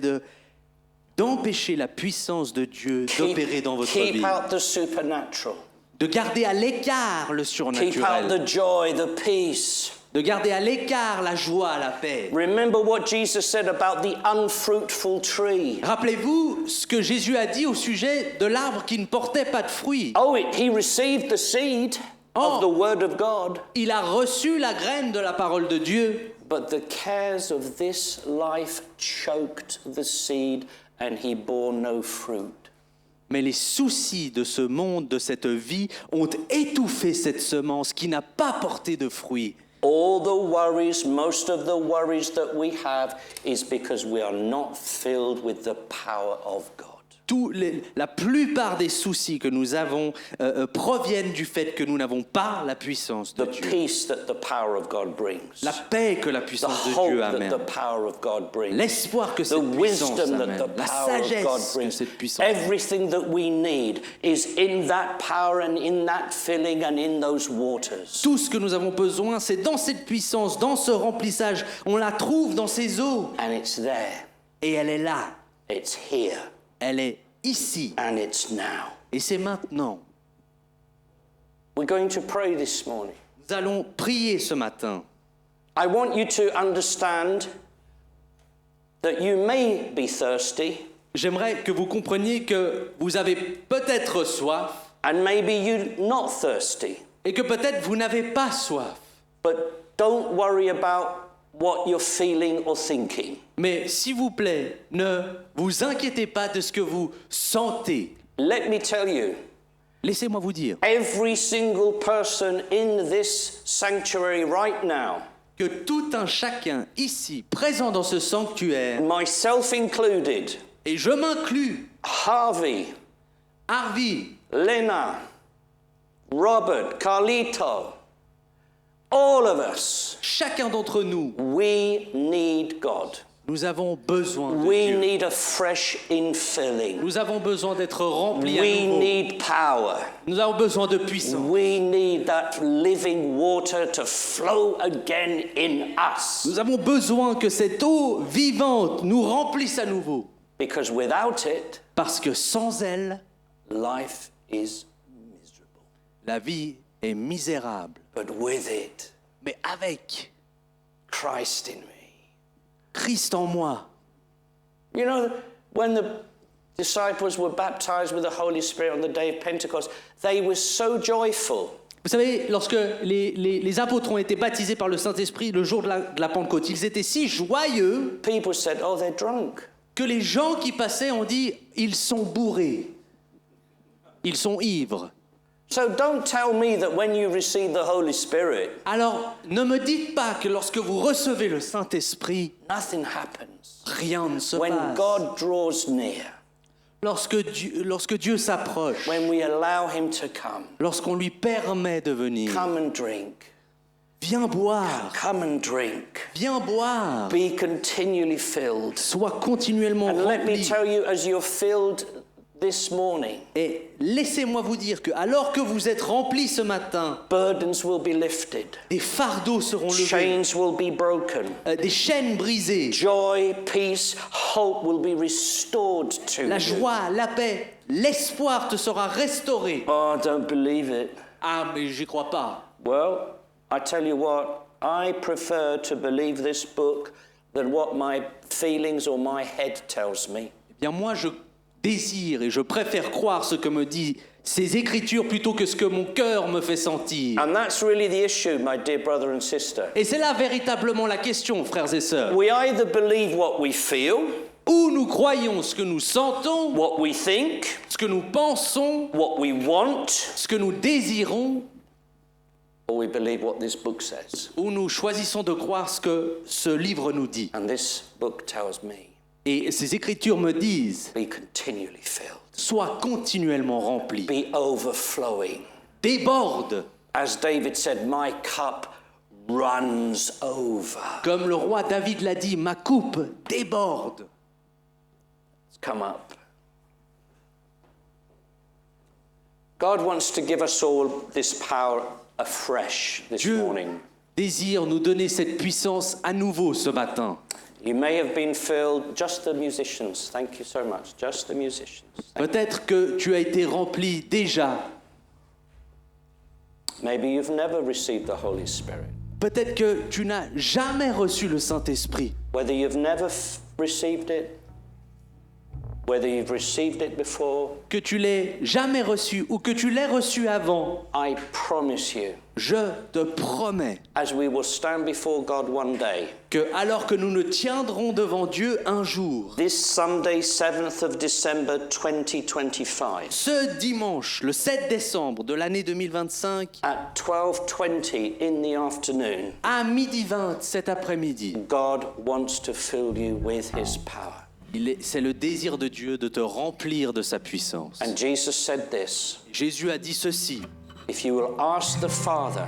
d'empêcher la puissance de Dieu d'opérer dans votre Keep vie. out the supernatural. De garder à l'écart le Keep out surnaturel. the joy, the peace. De garder à l'écart la joie, la paix. Remember what Jesus said about the unfruitful tree. Rappelez-vous ce que Jésus a dit au sujet de l'arbre qui ne portait pas de fruits. Oh, he received the seed of the word of God, Il a reçu la graine de la parole de Dieu, but the cares of this life choked the seed and he bore no fruit. mais les soucis de ce monde, de cette vie, ont étouffé cette semence qui n'a pas porté de fruits. All the worries, most of the worries that we have is because we are not filled with the power of God. La plupart des soucis que nous avons proviennent du fait que nous n'avons pas la puissance de The Dieu. peace that the power of God brings. La paix que la The puissance de hope Dieu that amène. the power of God brings. L'espoir que The cette puissance wisdom that amène. the La power of God sagesse que brings. cette puissance amène. Everything that we need is in that power and in that filling and in those waters. Tout ce que nous avons besoin, c'est dans cette puissance, dans ce remplissage. On la trouve dans ces eaux. And it's there. Et elle est là. It's here. Elle est ici. And it's now. Et c'est maintenant. We're going to pray this morning. Nous allons prier ce matin. I want you to understand that you may be thirsty. j'aimerais que vous compreniez que vous avez peut-être soif and maybe you're not thirsty. et que peut-être vous n'avez pas soif. But don't worry about what you're feeling or thinking. Mais s'il vous plaît, ne vous inquiétez pas de ce que vous sentez. Let me tell you, Laissez-moi vous dire every single person in this sanctuary right now, que tout un chacun ici, présent dans ce sanctuaire, myself included, et je m'inclus, Harvey, Harvey, Lena, Robert, Carlito, all of us, chacun d'entre nous, we need God. nous avons besoin de We Dieu. need a fresh infilling. Nous avons besoin d'être remplis à We nouveau. need power. Nous avons besoin de puissance. We need that living water to flow again in us. Nous avons besoin que cette eau vivante nous remplisse à nouveau. Because without it, Parce que sans elle, life is miserable. la vie est misérable. But with it, Mais avec Christ in me. Christ en moi. You know, when the disciples were baptized with the Holy Spirit on the day of Pentecost, they were so joyful. Vous savez, lorsque les apôtres ont été baptisés par le Saint-Esprit le jour de la Pentecôte, ils étaient si joyeux People said, oh, they're drunk. que les gens qui passaient ont dit « ils sont bourrés, ils sont ivres ». So don't tell me that when you receive the Holy Spirit, Alors, ne me dites pas que lorsque vous recevez le Saint-Esprit, nothing happens. rien ne se When passe. God draws near, Lorsque Dieu s'approche, when we allow Him to come, lorsqu'on lui permet de venir, come and drink, viens boire, come and drink, viens boire, be continually filled. sois continuellement And let me rempli. tell you, as you're filled this morning, Et laissez-moi vous dire que alors que vous êtes remplis ce matin, burdens will be lifted, des fardeaux seront levés, chains will be broken, des chaînes brisées, joy, peace, hope will be restored to la you. joie, la paix, l'espoir te sera restauré. Oh, I don't believe it. Ah, mais j'y crois pas. Well, I tell you what, I prefer to believe this book than what my feelings or my head tells me. Eh bien moi, je désire et je préfère croire ce que me disent ces Écritures plutôt que ce que mon cœur me fait sentir. And that's really the issue, my dear brother and sister. Et c'est là véritablement la question, frères et sœurs. We either believe what we feel, Ou nous croyons ce que nous sentons, what we think, ce que nous pensons, what we want, ce que nous désirons, or we believe what this book says. ou nous choisissons de croire ce que ce livre nous dit. And this book tells me, Et ces Écritures me disent, be continually filled, sois continuellement rempli, be overflowing. déborde, As David said, my cup runs over. comme le roi David l'a dit, ma coupe déborde. Come up. God wants to give us all this power afresh this Dieu morning. désire nous donner cette puissance à nouveau ce matin. You may have been filled, just the musicians, thank you so much, just the musicians. Peut-être que tu as été rempli déjà. Maybe you've never received the Holy Spirit. Peut-être que tu n'as jamais reçu le Saint-Esprit. Whether you've never received it, whether you've received it before, Que tu l'aies jamais reçu ou que tu l'aies reçu avant, I promise you, je te promets as we will stand before God one day, que alors que nous nous tiendrons devant Dieu un jour, this Sunday, 7th of December 2025, ce dimanche, le 7 décembre de l'année 2025, at 12:20 in the afternoon, à 12h20 cet après-midi, God wants to fill you with His power. c'est le désir de Dieu de te remplir de sa puissance. And Jesus said this, Jésus a dit ceci, if you will ask the Father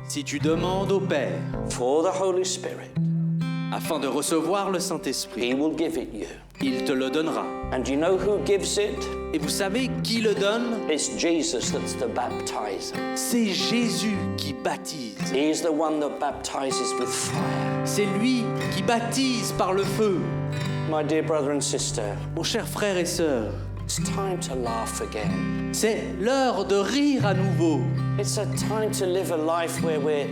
si tu demandes au Père for the Holy Spirit, afin de recevoir le Saint-Esprit, He will give it you. il te le donnera. And you know who gives it? Et vous savez qui le donne? It's Jesus that's the baptizer. C'est Jésus qui baptise. He's the one that baptizes with fire. C'est lui qui baptise par le feu. My dear brother and sister, Mon cher frère et sœur, it's time to laugh again. c'est l'heure de rire à nouveau. It's a time to live a life where we're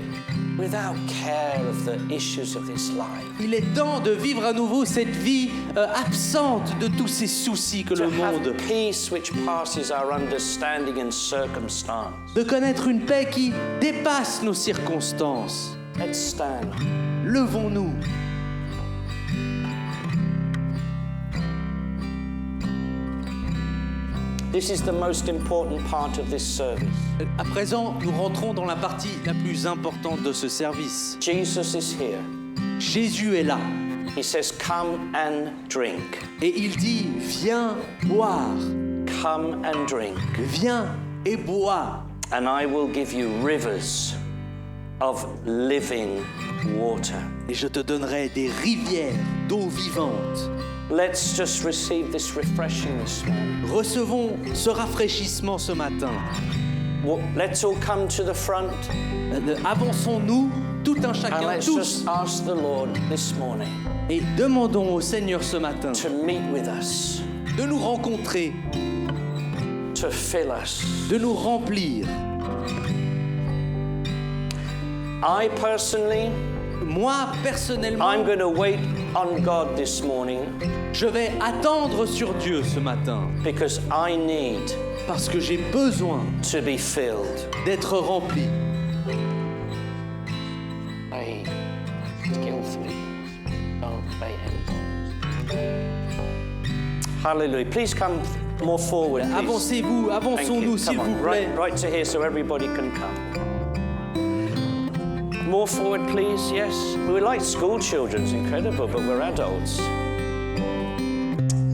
without care of the issues of this life. Il est temps de vivre à nouveau cette vie absente de tous ces soucis que To le monde. have peace which passes our understanding and circumstance. De connaître une paix qui dépasse nos circonstances. Let's stand. Levons-nous. This is the most important part of this service. À présent, nous rentrons dans la partie la plus importante de ce service. Jesus is here. Jésus est là He says, come and drink. et il dit « Viens boire, Come and drink. viens et bois, And I will give you rivers of living water. et je te donnerai des rivières d'eau vivante. » Let's just receive this refreshing this morning. Recevons ce rafraîchissement ce matin. Let's all come to the front Avançons-nous, tout un and chacun, let's tous, just ask the Lord this morning et demandons au Seigneur ce matin to meet with us, de nous rencontrer, to fill us. de nous remplir. I personally, Moi, personnellement, I'm going to wait on God this morning je vais attendre sur Dieu ce matin because I need parce que j'ai besoin to be filled. d'être rempli. Pray skillfully. Don't pray any. Hallelujah. Please come more forward. Please. Avancez-vous, Thank you. avançons-nous s'il Come on, vous plaît. right to here so everybody can come. More forward, please. Yes. We're like school children. It's incredible, but we're adults.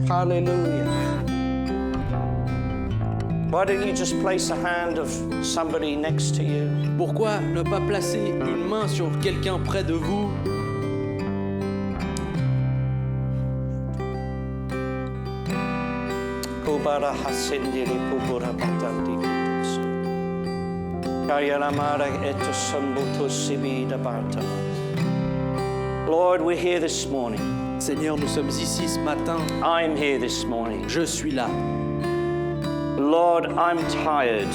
Hallelujah. Why don't you just place a hand of somebody next to you? Pourquoi ne pas placer une main sur quelqu'un près de vous? Kubara hasindiri kubura batandi kutusu. Kayalamara eto sambuto sibida batama. Lord, we're here this morning. Seigneur, nous sommes ici ce matin. I'm here this morning. Je suis là. Lord, I'm tired.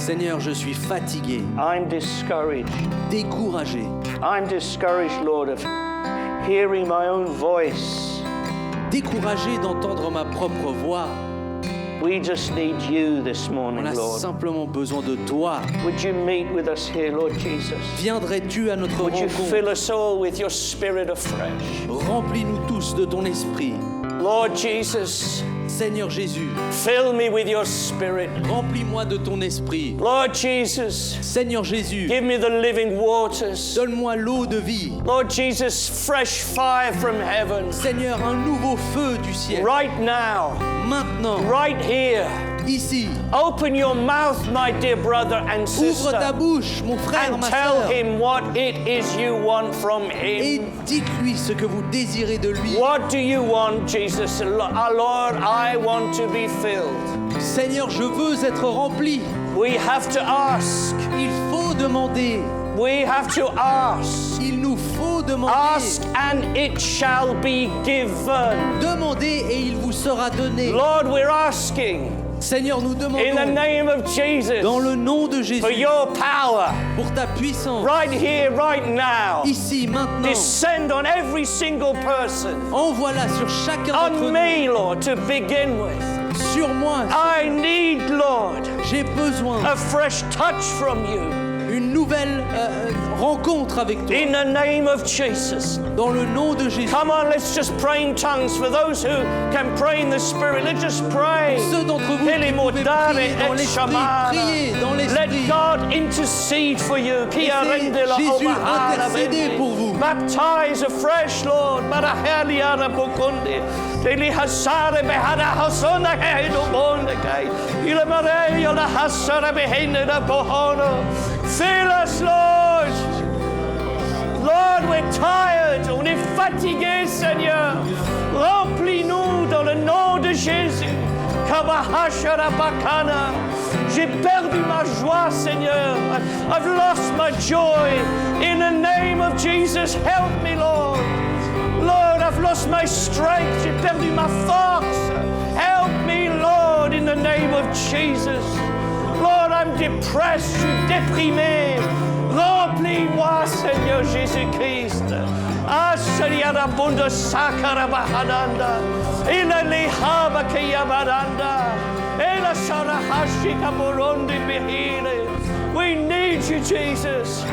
Seigneur, je suis fatigué, I'm discouraged. découragé. I'm discouraged, Lord, of hearing my own voice. Découragé d'entendre ma propre voix. We just need you this On morning, a Lord. simplement besoin de toi. Would you meet with us here, Lord Jesus? Viendrais-tu à notre Would you fill rencontre? us all with your spirit afresh? Remplis-nous tous de ton esprit. Lord Jesus, Seigneur Jésus, fill me with your spirit. remplis-moi de ton esprit. Lord Jesus, Seigneur Jésus, give me the living waters. donne-moi l'eau de vie. Lord Jesus, fresh fire from heaven. Seigneur, un nouveau feu du ciel. Right now, Maintenant, right here. ici, Open your mouth, my dear brother and ouvre ta sister, bouche, mon frère, and ma tell sœur, him what it is you want from et him. dites-lui ce que vous désirez de lui. What do you want, Jesus? Our Lord, I want to be filled. Seigneur, je veux être rempli. We have to ask. Il faut demander. We have to ask. Il nous faut demander. Ask and it shall be given. Demandez et il vous sera donné. Lord, we're asking Seigneur, nous in the demandons name of Jesus dans le nom de Jésus for your power pour ta puissance. right here, right now. Ici, maintenant. Descend on every single person. Envoie-la sur chacun d'entre On nous. me, Lord, to begin with. Sur moi. I need, Lord, J'ai besoin a fresh touch from you. d'une nouvelle rencontre avec toi. In the name of Jesus. Dans le nom de Jésus. Come on, let's just pray in tongues. For those who can pray in the Spirit, let's just pray. Ceux d'entre vous qui pouvez prier dans l'esprit, priez dans Let l'esprit. God intercede for you. Laissez Jésus intercéder pour vous. Baptize afresh, Lord. Fill us, Lord. Lord, we're tired. On est fatigué, Seigneur. Remplis-nous dans le nom de Jésus. J'ai perdu ma joie, Seigneur. I've lost my joy. In the name of Jesus, help me, Lord. Lord, I've lost my strength. J'ai perdu ma force. Help me, Lord, in the name of Jesus. Lord, I'm depressed. Je suis déprimé. Remplis-moi, Seigneur Jésus-Christ. Ah, Seigneur, abonde sakarabahadanda. Ila lihaba kiyabadanda. Ela sarahashi kaborondi bihile. We need you, Jesus.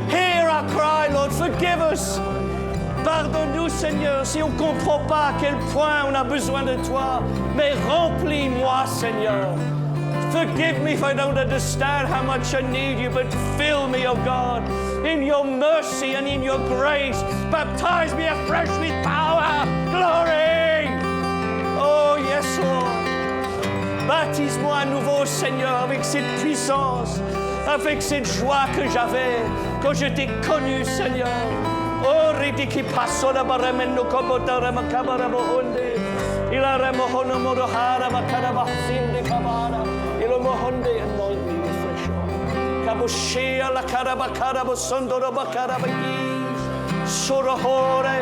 Hear our cry, Lord. Forgive us. Pardonne-nous, Seigneur, si on ne comprend pas à quel point on a besoin de toi. Mais remplis-moi, Seigneur. Forgive me if I don't understand how much I need you, but fill me, oh God, in your mercy and in your grace. Baptize me afresh with power, glory. Oh, yes, Lord. Baptise-moi à nouveau, Seigneur, avec cette puissance, avec cette joie que j'avais quand je t'ai connu, Seigneur. Oh, ridiki passo la baremeno kobotara makabara bohonde. Ila remohono modohara makara sinde kabara. Ilo mohonde anoint me with fresh oil. Kaboshia la karabakara bosondoro bakara bagis. Sorohore.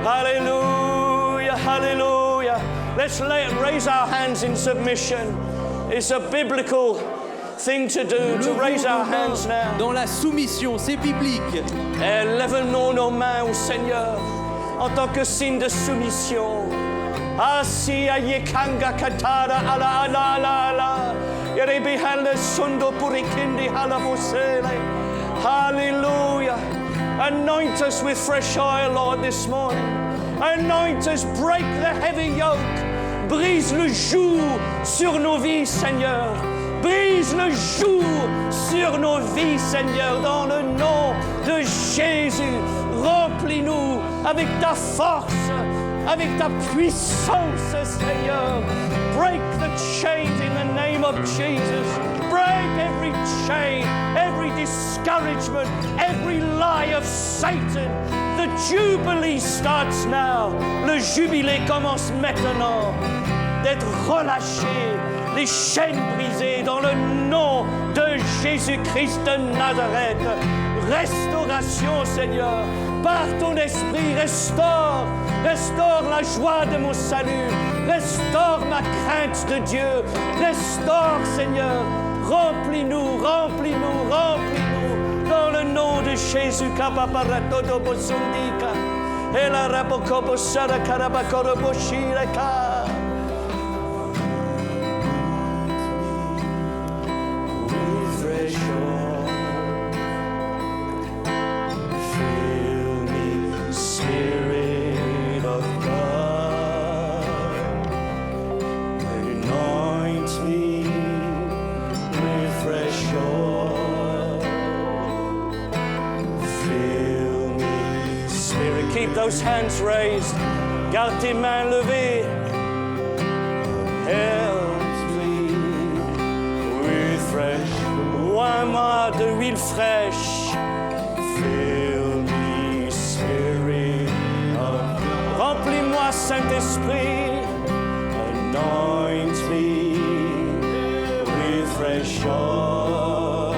Hallelujah, hallelujah. Let's raise our hands in submission. It's a biblical thing to do, to raise our hands now. Dans la soumission, c'est biblique. Lève-nous nos mains au Seigneur en tant que signe de soumission. Asi ayekanga katara ala ala ala ala. Yerebi hala sundo purikindi hala vosele. Hallelujah. Anoint us with fresh oil, Lord, this morning. Anoint us, break the heavy yoke. Brise le joug sur nos vies, Seigneur. Brise le joug sur nos vies, Seigneur, dans le nom de Jésus. Remplis-nous avec ta force, avec ta puissance, Seigneur. Break the chains in the name of Jesus. Break every chain, every discouragement, every lie of Satan. The Jubilee starts now. Le jubilé commence maintenant. D'être relâché, les chaînes brisées dans le nom de Jésus-Christ de Nazareth. Restauration, Seigneur, par ton esprit, restaure la joie de mon salut, restaure ma crainte de Dieu, restaure, Seigneur, remplis-nous, remplis-nous, remplis-nous, dans le nom de Jésus. Keep those hands raised. Garde tes mains levées. Help me with fresh. Oins-moi de huile fraîche. Fill me, Spirit of God. Remplis-moi, Saint-Esprit. Anoint me with fresh oil.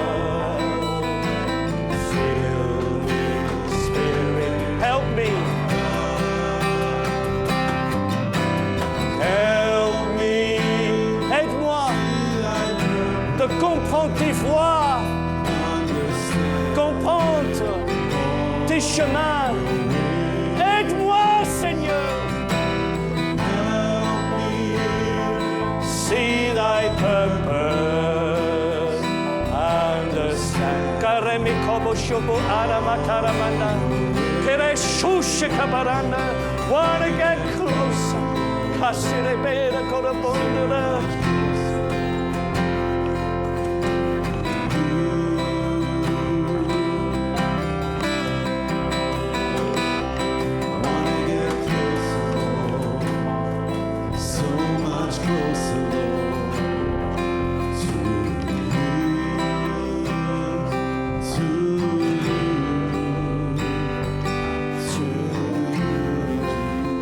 Fill me, Spirit. Help me. Help me. Aide-moi de comprendre tes voies, comprendre tes chemins. Aide-moi, Seigneur. See thy purpose, understand. Karemi kobo shobo arama karamanda. Kere shushe kabaranda. Wanna get closer. Kasire bera korabondera.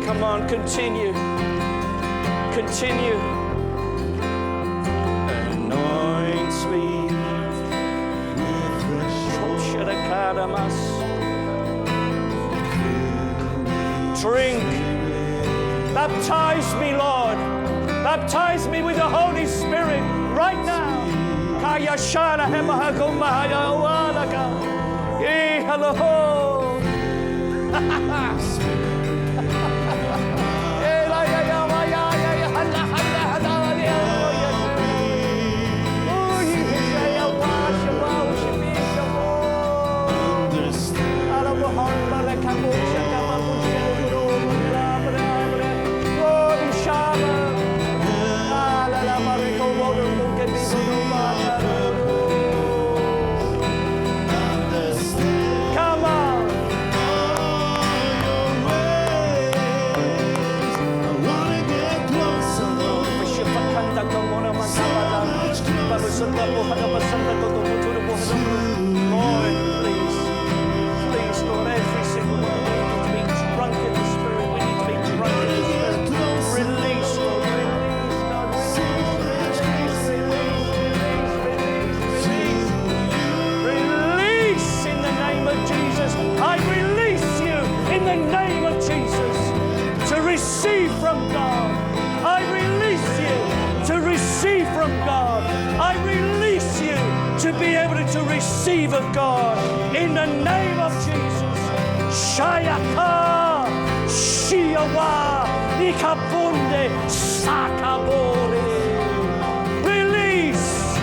Come on, continue. Continue. Anoint me with fresh oil. Drink. Baptize me, Lord. Baptize me with the Holy Spirit right now. Kaya shala hemahagomahaya walaga. Hey, hello. Come on. Lord, please, Lord, every single one we need to be drunk in the Spirit. We need to be drunk in the Spirit. Release, Lord, release in the name of Jesus. I release you in the name of Jesus to receive from God. I release you to receive from God. I release you to be able to receive of God in the name of Jesus. Shayaka, Shiawa, Ikapunde, Sakabore. Release,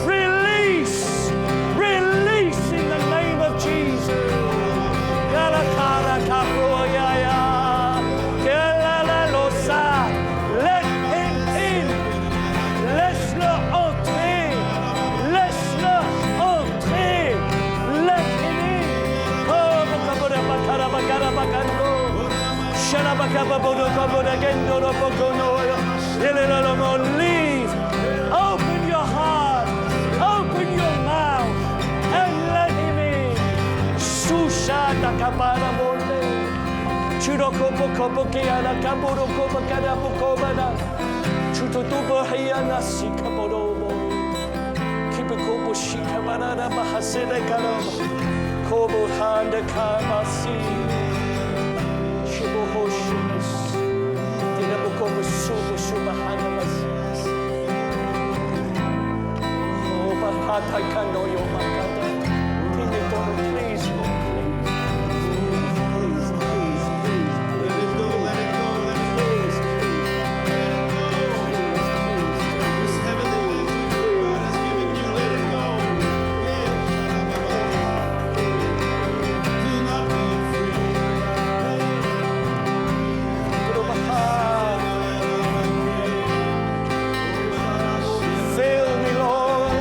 release, release in the name of Jesus. Galakara Kaproyaya, Galalalosa. Let him in. Laisse-le entrer. Laisse-le entrer. Let him in. Oh, Bakabura Bakara Bakara Bakando. Sharabakababodo Kaboda Gendoro Bokono. Leave. Open your heart. Open your mouth. And let him in. Susha Takabara Bole. Churoko Bokobokiana Kaburo Kobakara Bokobana. Chututubo Hayana Sikaborobo. Kipukobo Shikabarana Bahasene Kalama. Kobo Handa Kamasi. Shibo Hoshimus. Tinabukobo Subo Shubahana Masias. Oh, Bahata Kano Yomakata. Tinitomo, please, Lord, please. Fill me, Lord.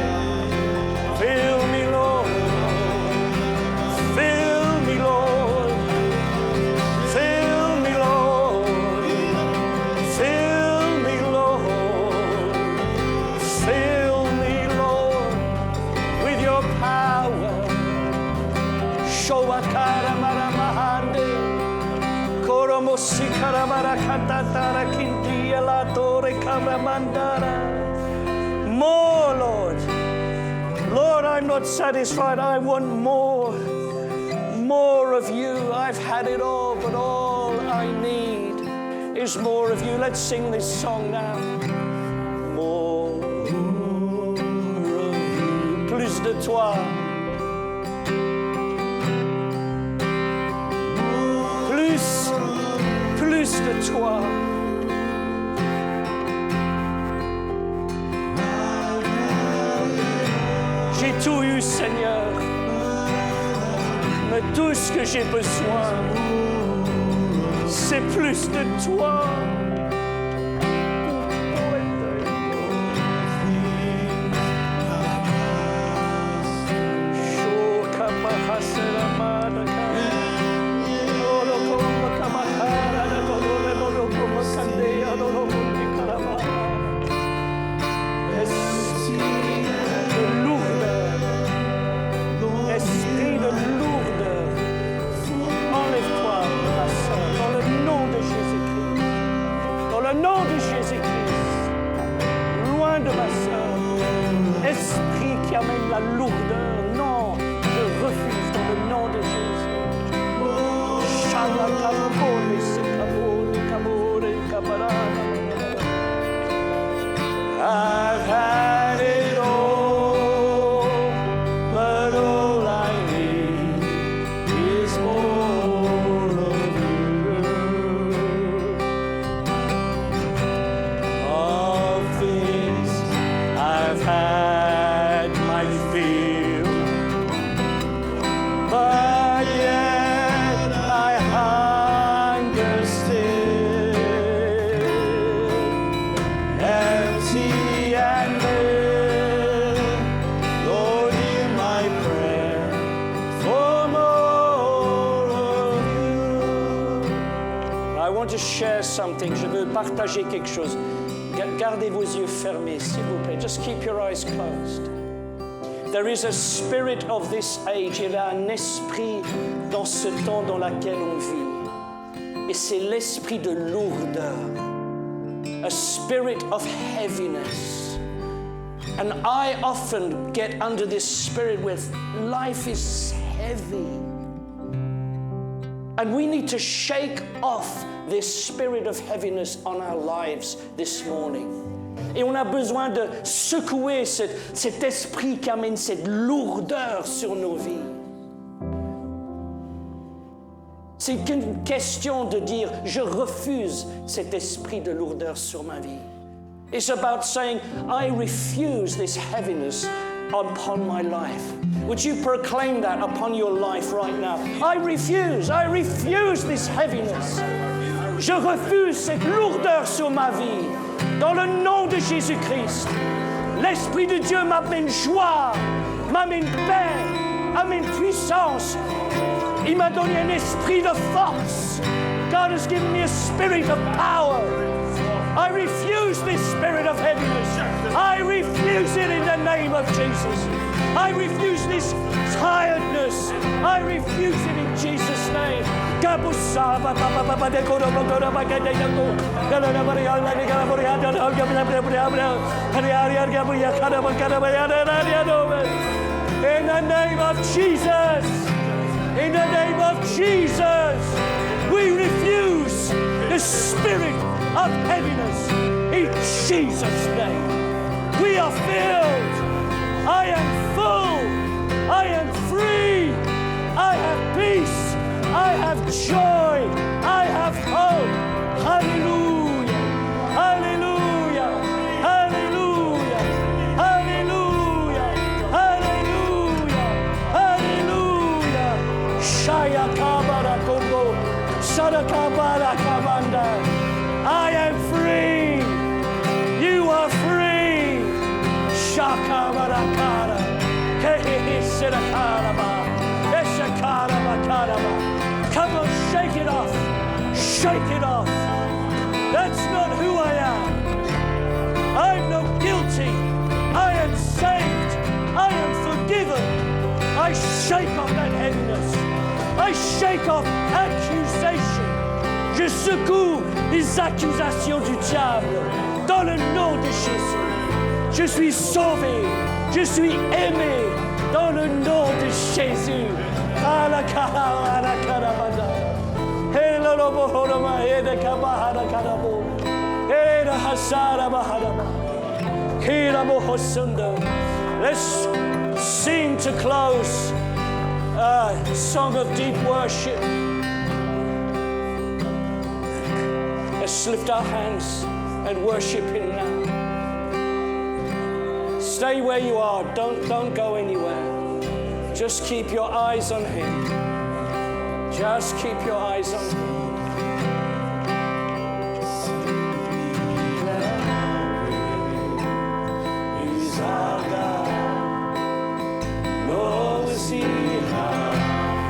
Fill me, Lord. Fill me, Lord. Fill me, Lord. Fill me, Lord. Fill me, Lord, with your power. Showakara maramahande. Koromosikara marakatatara kintia la torre kamramandara. More, Lord. Lord, I'm not satisfied. I want more. More of you. I've had it all, but all I need is more of you. Let's sing this song now. More of you. Plus de toi. Plus de toi. J'ai tout eu, Seigneur, mais tout ce que j'ai besoin, c'est plus de toi. Esprit de lourdeur, enlève-toi, ma soeur, dans le nom de Jésus-Christ. something. Je veux partager quelque chose. Gardez vos yeux fermés, s'il vous plaît. Just keep your eyes closed. There is a spirit of this age. Il y a un esprit dans ce temps dans lequel on vit. Et c'est l'esprit de lourdeur. A spirit of heaviness. And I often get under this spirit where life is heavy. And we need to shake off this spirit of heaviness on our lives this morning. Et on a besoin de secouer cet esprit qui amène cette lourdeur sur nos vies. C'est qu'une question de dire, je refuse cet esprit de lourdeur sur ma vie. It's about saying, I refuse this heaviness upon my life. Would you proclaim that upon your life right now? I refuse this heaviness. Je refuse cette lourdeur sur ma vie. Dans le nom de Jésus-Christ, l'Esprit de Dieu m'amène joie, m'amène paix, m'amène puissance. Il m'a donné un esprit de force. God has given me a spirit of power. I refuse this spirit of heaviness. I refuse it in the name of Jesus. I refuse this tiredness. I refuse it in Jesus' name. In the name of Jesus. In the name of Jesus. We refuse the spirit of heaviness in Jesus' name. We are filled. I am full. I am free. I have peace. I have joy. I have hope. Hallelujah. Hallelujah. Hallelujah. Hallelujah. Hallelujah. Hallelujah. Shaya kabara kombo. Sadakabara kabanda. I am free. You are free. Shaka barakara. Hey, shirakaraba. Eshakaraba. Come on, shake it off. Shake it off. That's not who I am. I'm not guilty. I am saved. I am forgiven. I shake off that heaviness. I shake off accusation. Je secoue les accusations du diable dans le nom de Jésus. Je suis sauvé, je suis aimé dans le nom de Jésus. Let's sing to close a song of deep worship. Let's lift our hands and worship Him now. Stay where you are. Don't go anywhere. Just keep your eyes on Him. Just keep your eyes on Him. He's our God. Lord, is He how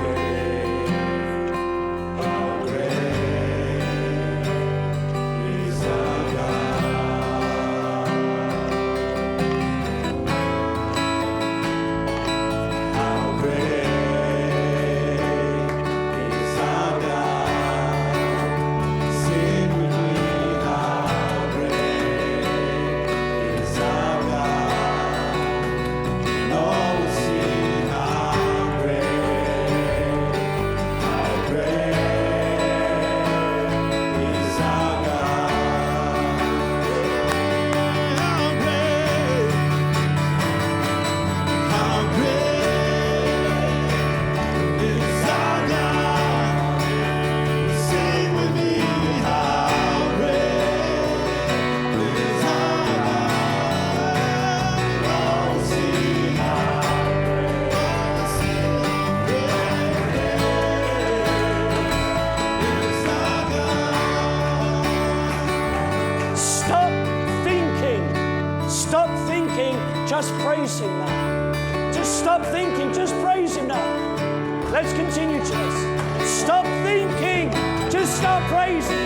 great, how great. He's our God. How great is our God. Sing with me, how great is our God. Lord, we sing how great is our God. How great is our God. Sing with me, how great is our God. Lord, we sing Stop thinking, just praise Him now. Just stop thinking, just praise Him now. Let's continue to this. Stop thinking, just start praising.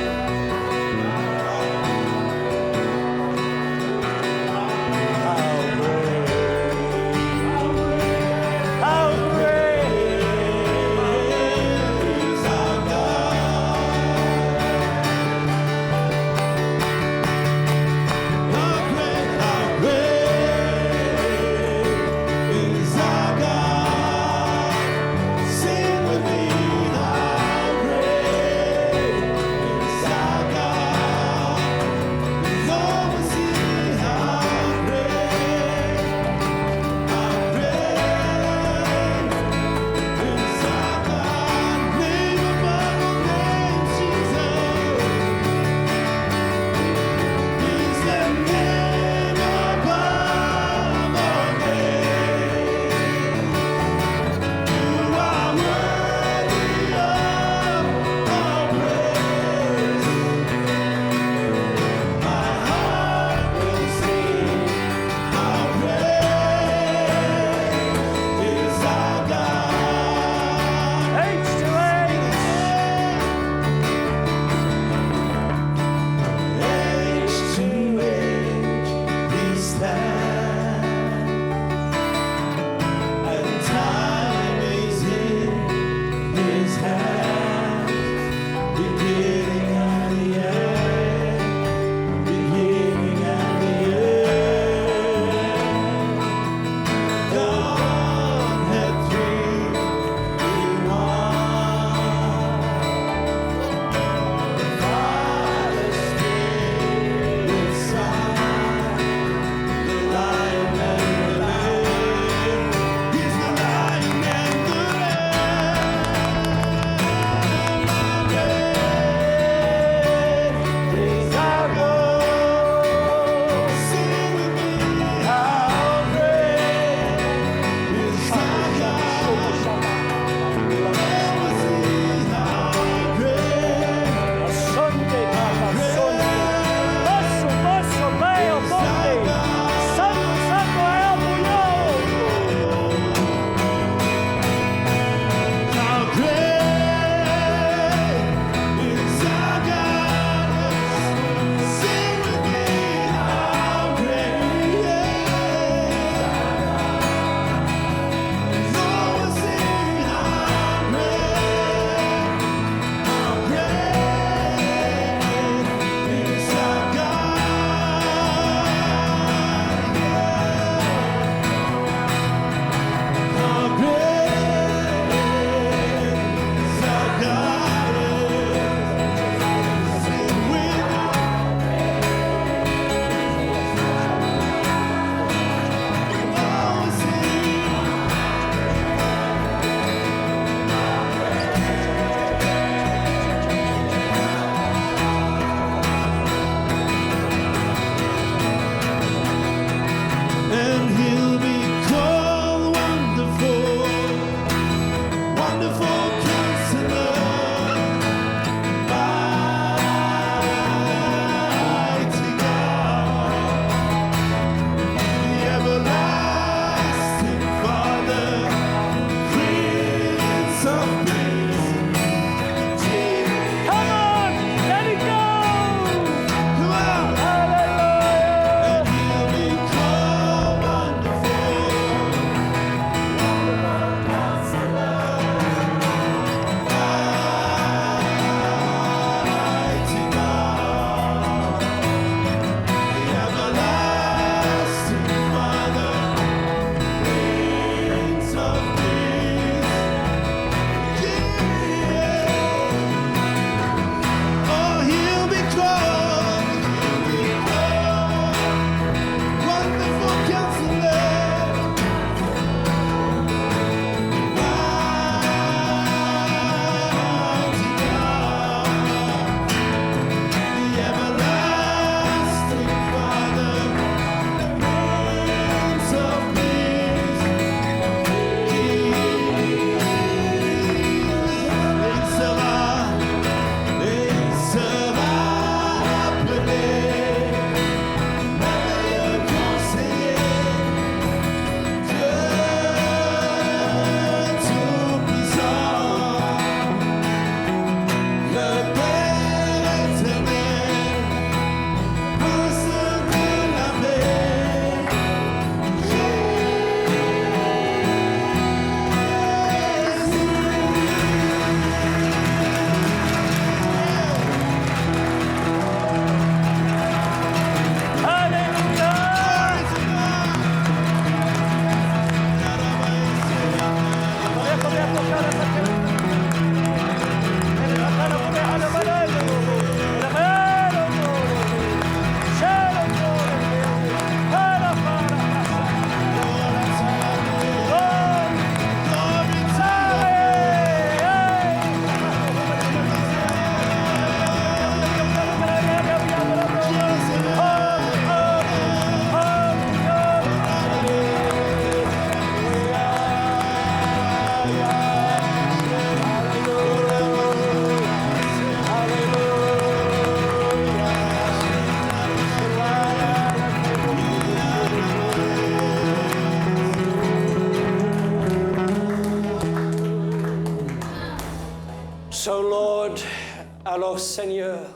Alors Seigneur,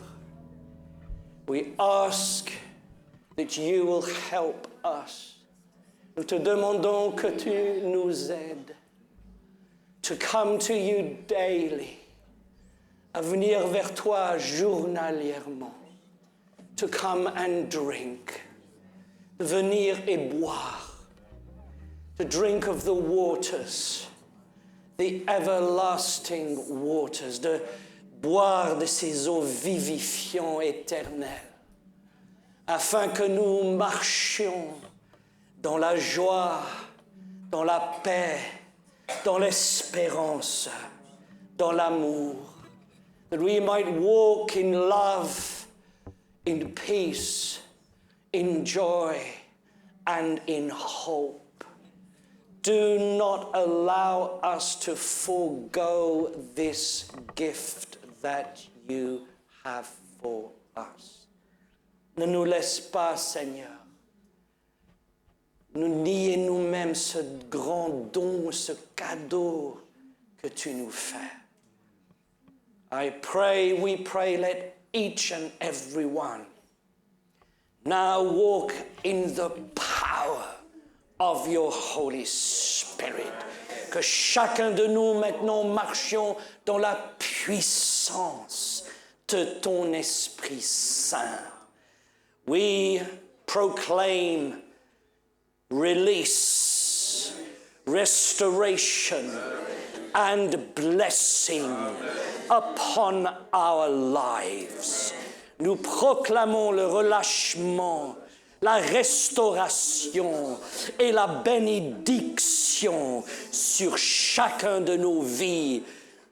we ask that you will help us. Nous te demandons que tu nous aides to come to you daily, à venir vers toi journalièrement, to come and drink, de venir et boire, to drink of the waters, the everlasting waters, de boire de ces eaux vivifiantes éternelles, afin que nous marchions dans la joie, dans la paix, dans l'espérance, dans l'amour, that we might walk in love, in peace, in joy, and in hope. Do not allow us to forego this gift that you have for us. Ne nous laisse pas, Seigneur, nous nier nous-mêmes ce grand don, ce cadeau que tu nous fais. We pray, let each and every one now walk in the power of your Holy Spirit. Que chacun de nous maintenant marchions dans la puissance de ton Esprit Saint. We proclaim release, restoration, and blessing upon our lives. Nous proclamons le relâchement, la restauration et la bénédiction sur chacun de nos vies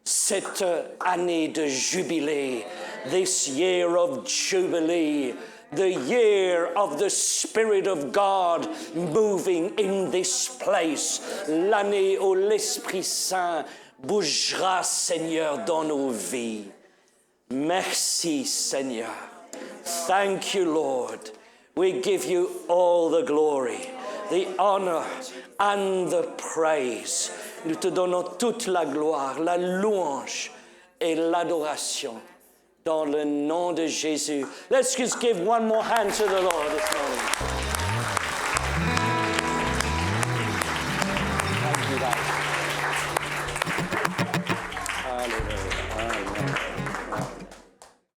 cette année de jubilé, this year of jubilee, the year of the Spirit of God moving in this place, l'année où l'Esprit Saint bougera, Seigneur, dans nos vies. Merci, Seigneur. Thank you, Lord. We give you all the glory, the honor, and the praise. Nous te donnons toute la gloire, la louange et l'adoration. Dans le nom de Jésus. Let's just give one more hand to the Lord this morning.